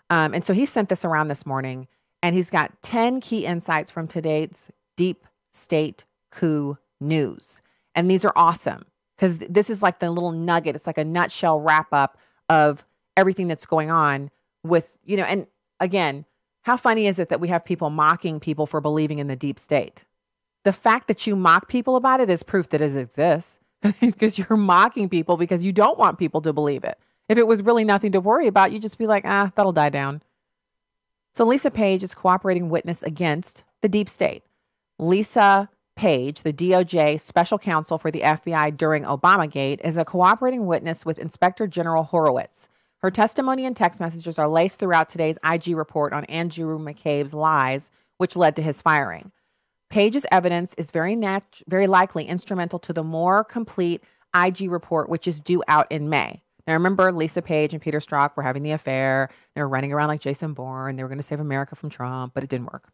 And so he sent this around this morning, and he's got 10 key insights from today's deep state coup news. And these are awesome because this is like the little nugget. It's like a nutshell wrap up of everything that's going on with, and again, how funny is it that we have people mocking people for believing in the deep state? The fact that you mock people about it is proof that it exists. It's because you're mocking people because you don't want people to believe it. If it was really nothing to worry about, you'd just be like, that'll die down. So Lisa Page is cooperating witness against the deep state. Lisa Page, the DOJ special counsel for the FBI during Obamagate, is a cooperating witness with Inspector General Horowitz. Her testimony and text messages are laced throughout today's IG report on Andrew McCabe's lies, which led to his firing. Page's evidence is very likely instrumental to the more complete IG report, which is due out in May. Now, remember, Lisa Page and Peter Strzok were having the affair. They were running around like Jason Bourne. They were going to save America from Trump, but it didn't work.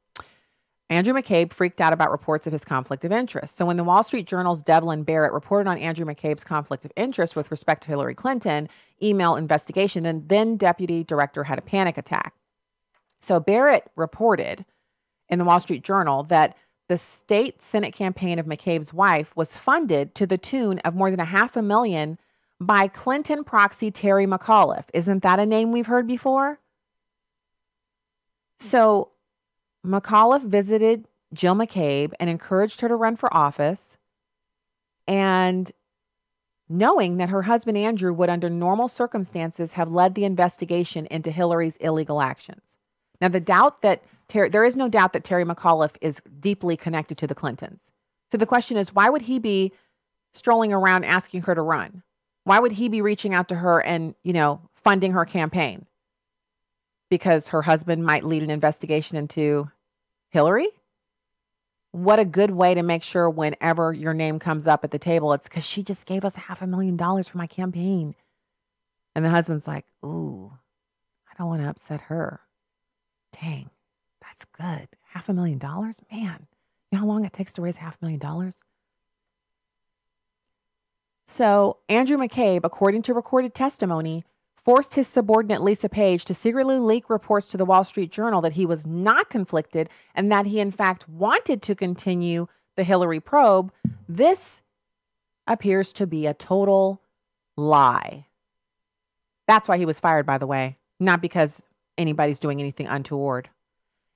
Andrew McCabe freaked out about reports of his conflict of interest. So when the Wall Street Journal's Devlin Barrett reported on Andrew McCabe's conflict of interest with respect to Hillary Clinton email investigation, and then deputy director had a panic attack. So Barrett reported in the Wall Street Journal that the state Senate campaign of McCabe's wife was funded to the tune of more than $500,000 by Clinton proxy Terry McAuliffe. Isn't that a name we've heard before? So McAuliffe visited Jill McCabe and encouraged her to run for office, and knowing that her husband Andrew would, under normal circumstances, have led the investigation into Hillary's illegal actions. Now, there is no doubt that Terry McAuliffe is deeply connected to the Clintons. So the question is, why would he be strolling around asking her to run? Why would he be reaching out to her and, funding her campaign? Because her husband might lead an investigation into Hillary? What a good way to make sure whenever your name comes up at the table, it's because she just gave us $500,000 for my campaign. And the husband's like, ooh, I don't want to upset her. Dang, that's good. $500,000? Man, you know how long it takes to raise $500,000? So Andrew McCabe, according to recorded testimony, forced his subordinate Lisa Page to secretly leak reports to the Wall Street Journal that he was not conflicted and that he, in fact, wanted to continue the Hillary probe. This appears to be a total lie. That's why he was fired, by the way, not because anybody's doing anything untoward.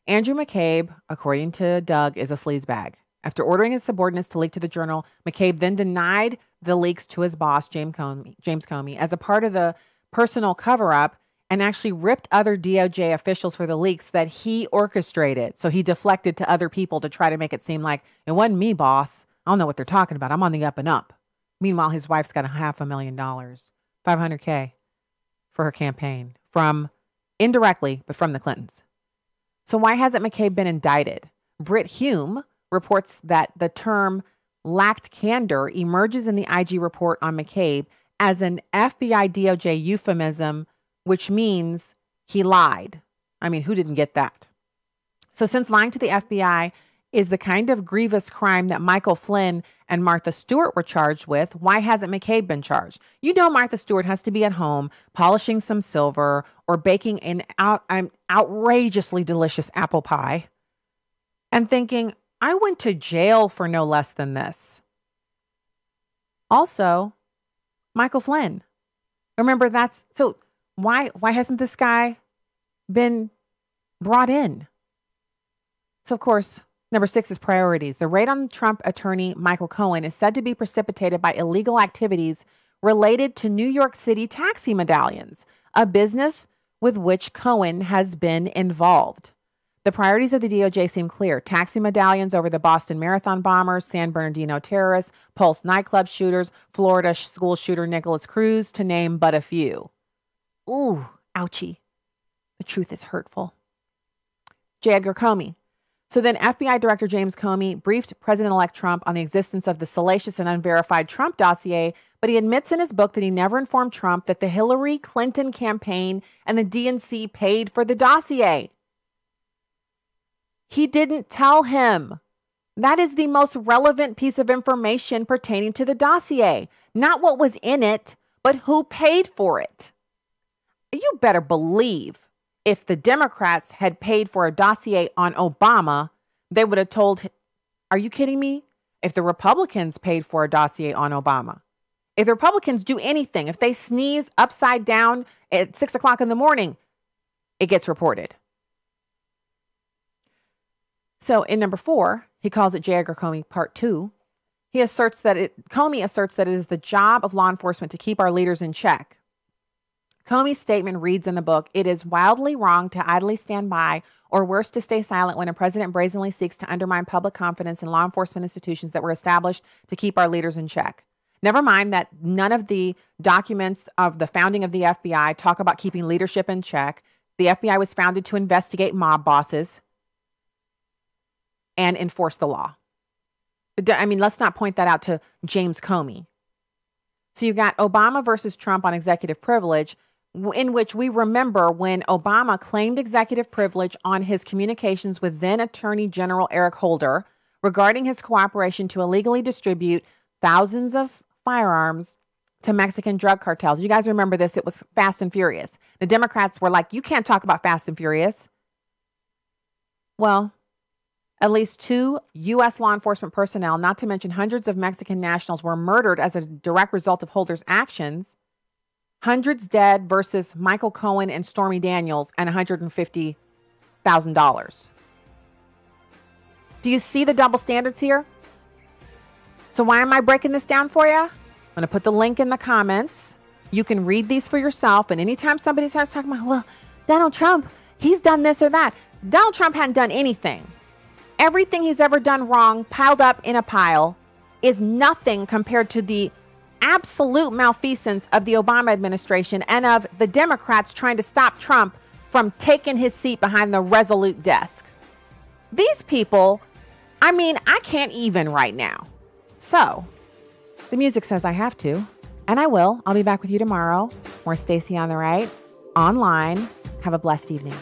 Andrew McCabe, according to Doug, is a sleazebag. After ordering his subordinates to leak to the Journal, McCabe then denied the leaks to his boss, James Comey, as a part of the personal cover-up, and actually ripped other DOJ officials for the leaks that he orchestrated. So he deflected to other people to try to make it seem like, it wasn't me, boss. I don't know what they're talking about. I'm on the up and up. Meanwhile, his wife's got $500,000, $500K for her campaign from indirectly, but from the Clintons. So why hasn't McCabe been indicted? Britt Hume reports that the term lacked candor emerges in the IG report on McCabe as an FBI DOJ euphemism, which means he lied. I mean, who didn't get that? So since lying to the FBI is the kind of grievous crime that Michael Flynn and Martha Stewart were charged with, why hasn't McCabe been charged? You know, Martha Stewart has to be at home polishing some silver or baking an outrageously delicious apple pie and thinking, I went to jail for no less than this. Also, Michael Flynn. Remember, so why hasn't this guy been brought in? So, of course, number 6 is priorities. The raid on Trump attorney Michael Cohen is said to be precipitated by illegal activities related to New York City taxi medallions, a business with which Cohen has been involved. The priorities of the DOJ seem clear. Taxi medallions over the Boston Marathon bombers, San Bernardino terrorists, Pulse nightclub shooters, Florida school shooter Nicholas Cruz, to name but a few. Ooh, ouchie. The truth is hurtful. J. Edgar Comey. So then FBI Director James Comey briefed President-elect Trump on the existence of the salacious and unverified Trump dossier, but he admits in his book that he never informed Trump that the Hillary Clinton campaign and the DNC paid for the dossier. He didn't tell him. That is the most relevant piece of information pertaining to the dossier. Not what was in it, but who paid for it. You better believe if the Democrats had paid for a dossier on Obama, they would have told him, are you kidding me? If the Republicans paid for a dossier on Obama, if the Republicans do anything, if they sneeze upside down at 6 o'clock in the morning, it gets reported. So in number 4, he calls it J. Edgar Comey Part 2. Comey asserts that it is the job of law enforcement to keep our leaders in check. Comey's statement reads in the book, it is wildly wrong to idly stand by or worse to stay silent when a president brazenly seeks to undermine public confidence in law enforcement institutions that were established to keep our leaders in check. Never mind that none of the documents of the founding of the FBI talk about keeping leadership in check. The FBI was founded to investigate mob bosses and enforce the law. I mean, let's not point that out to James Comey. So you've got Obama versus Trump on executive privilege, in which we remember when Obama claimed executive privilege on his communications with then Attorney General Eric Holder regarding his cooperation to illegally distribute thousands of firearms to Mexican drug cartels. You guys remember this? It was Fast and Furious. The Democrats were like, you can't talk about Fast and Furious. Well, At least 2 U.S. law enforcement personnel, not to mention hundreds of Mexican nationals, were murdered as a direct result of Holder's actions. Hundreds dead versus Michael Cohen and Stormy Daniels and $150,000. Do you see the double standards here? So why am I breaking this down for you? I'm going to put the link in the comments. You can read these for yourself. And anytime somebody starts talking about, well, Donald Trump, he's done this or that. Donald Trump hadn't done anything. Everything he's ever done wrong, piled up in a pile, is nothing compared to the absolute malfeasance of the Obama administration and of the Democrats trying to stop Trump from taking his seat behind the Resolute desk. These people, I mean, I can't even right now. So, the music says I have to, and I will. I'll be back with you tomorrow. More Stacey on the Right, online. Have a blessed evening.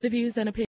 The views and opinions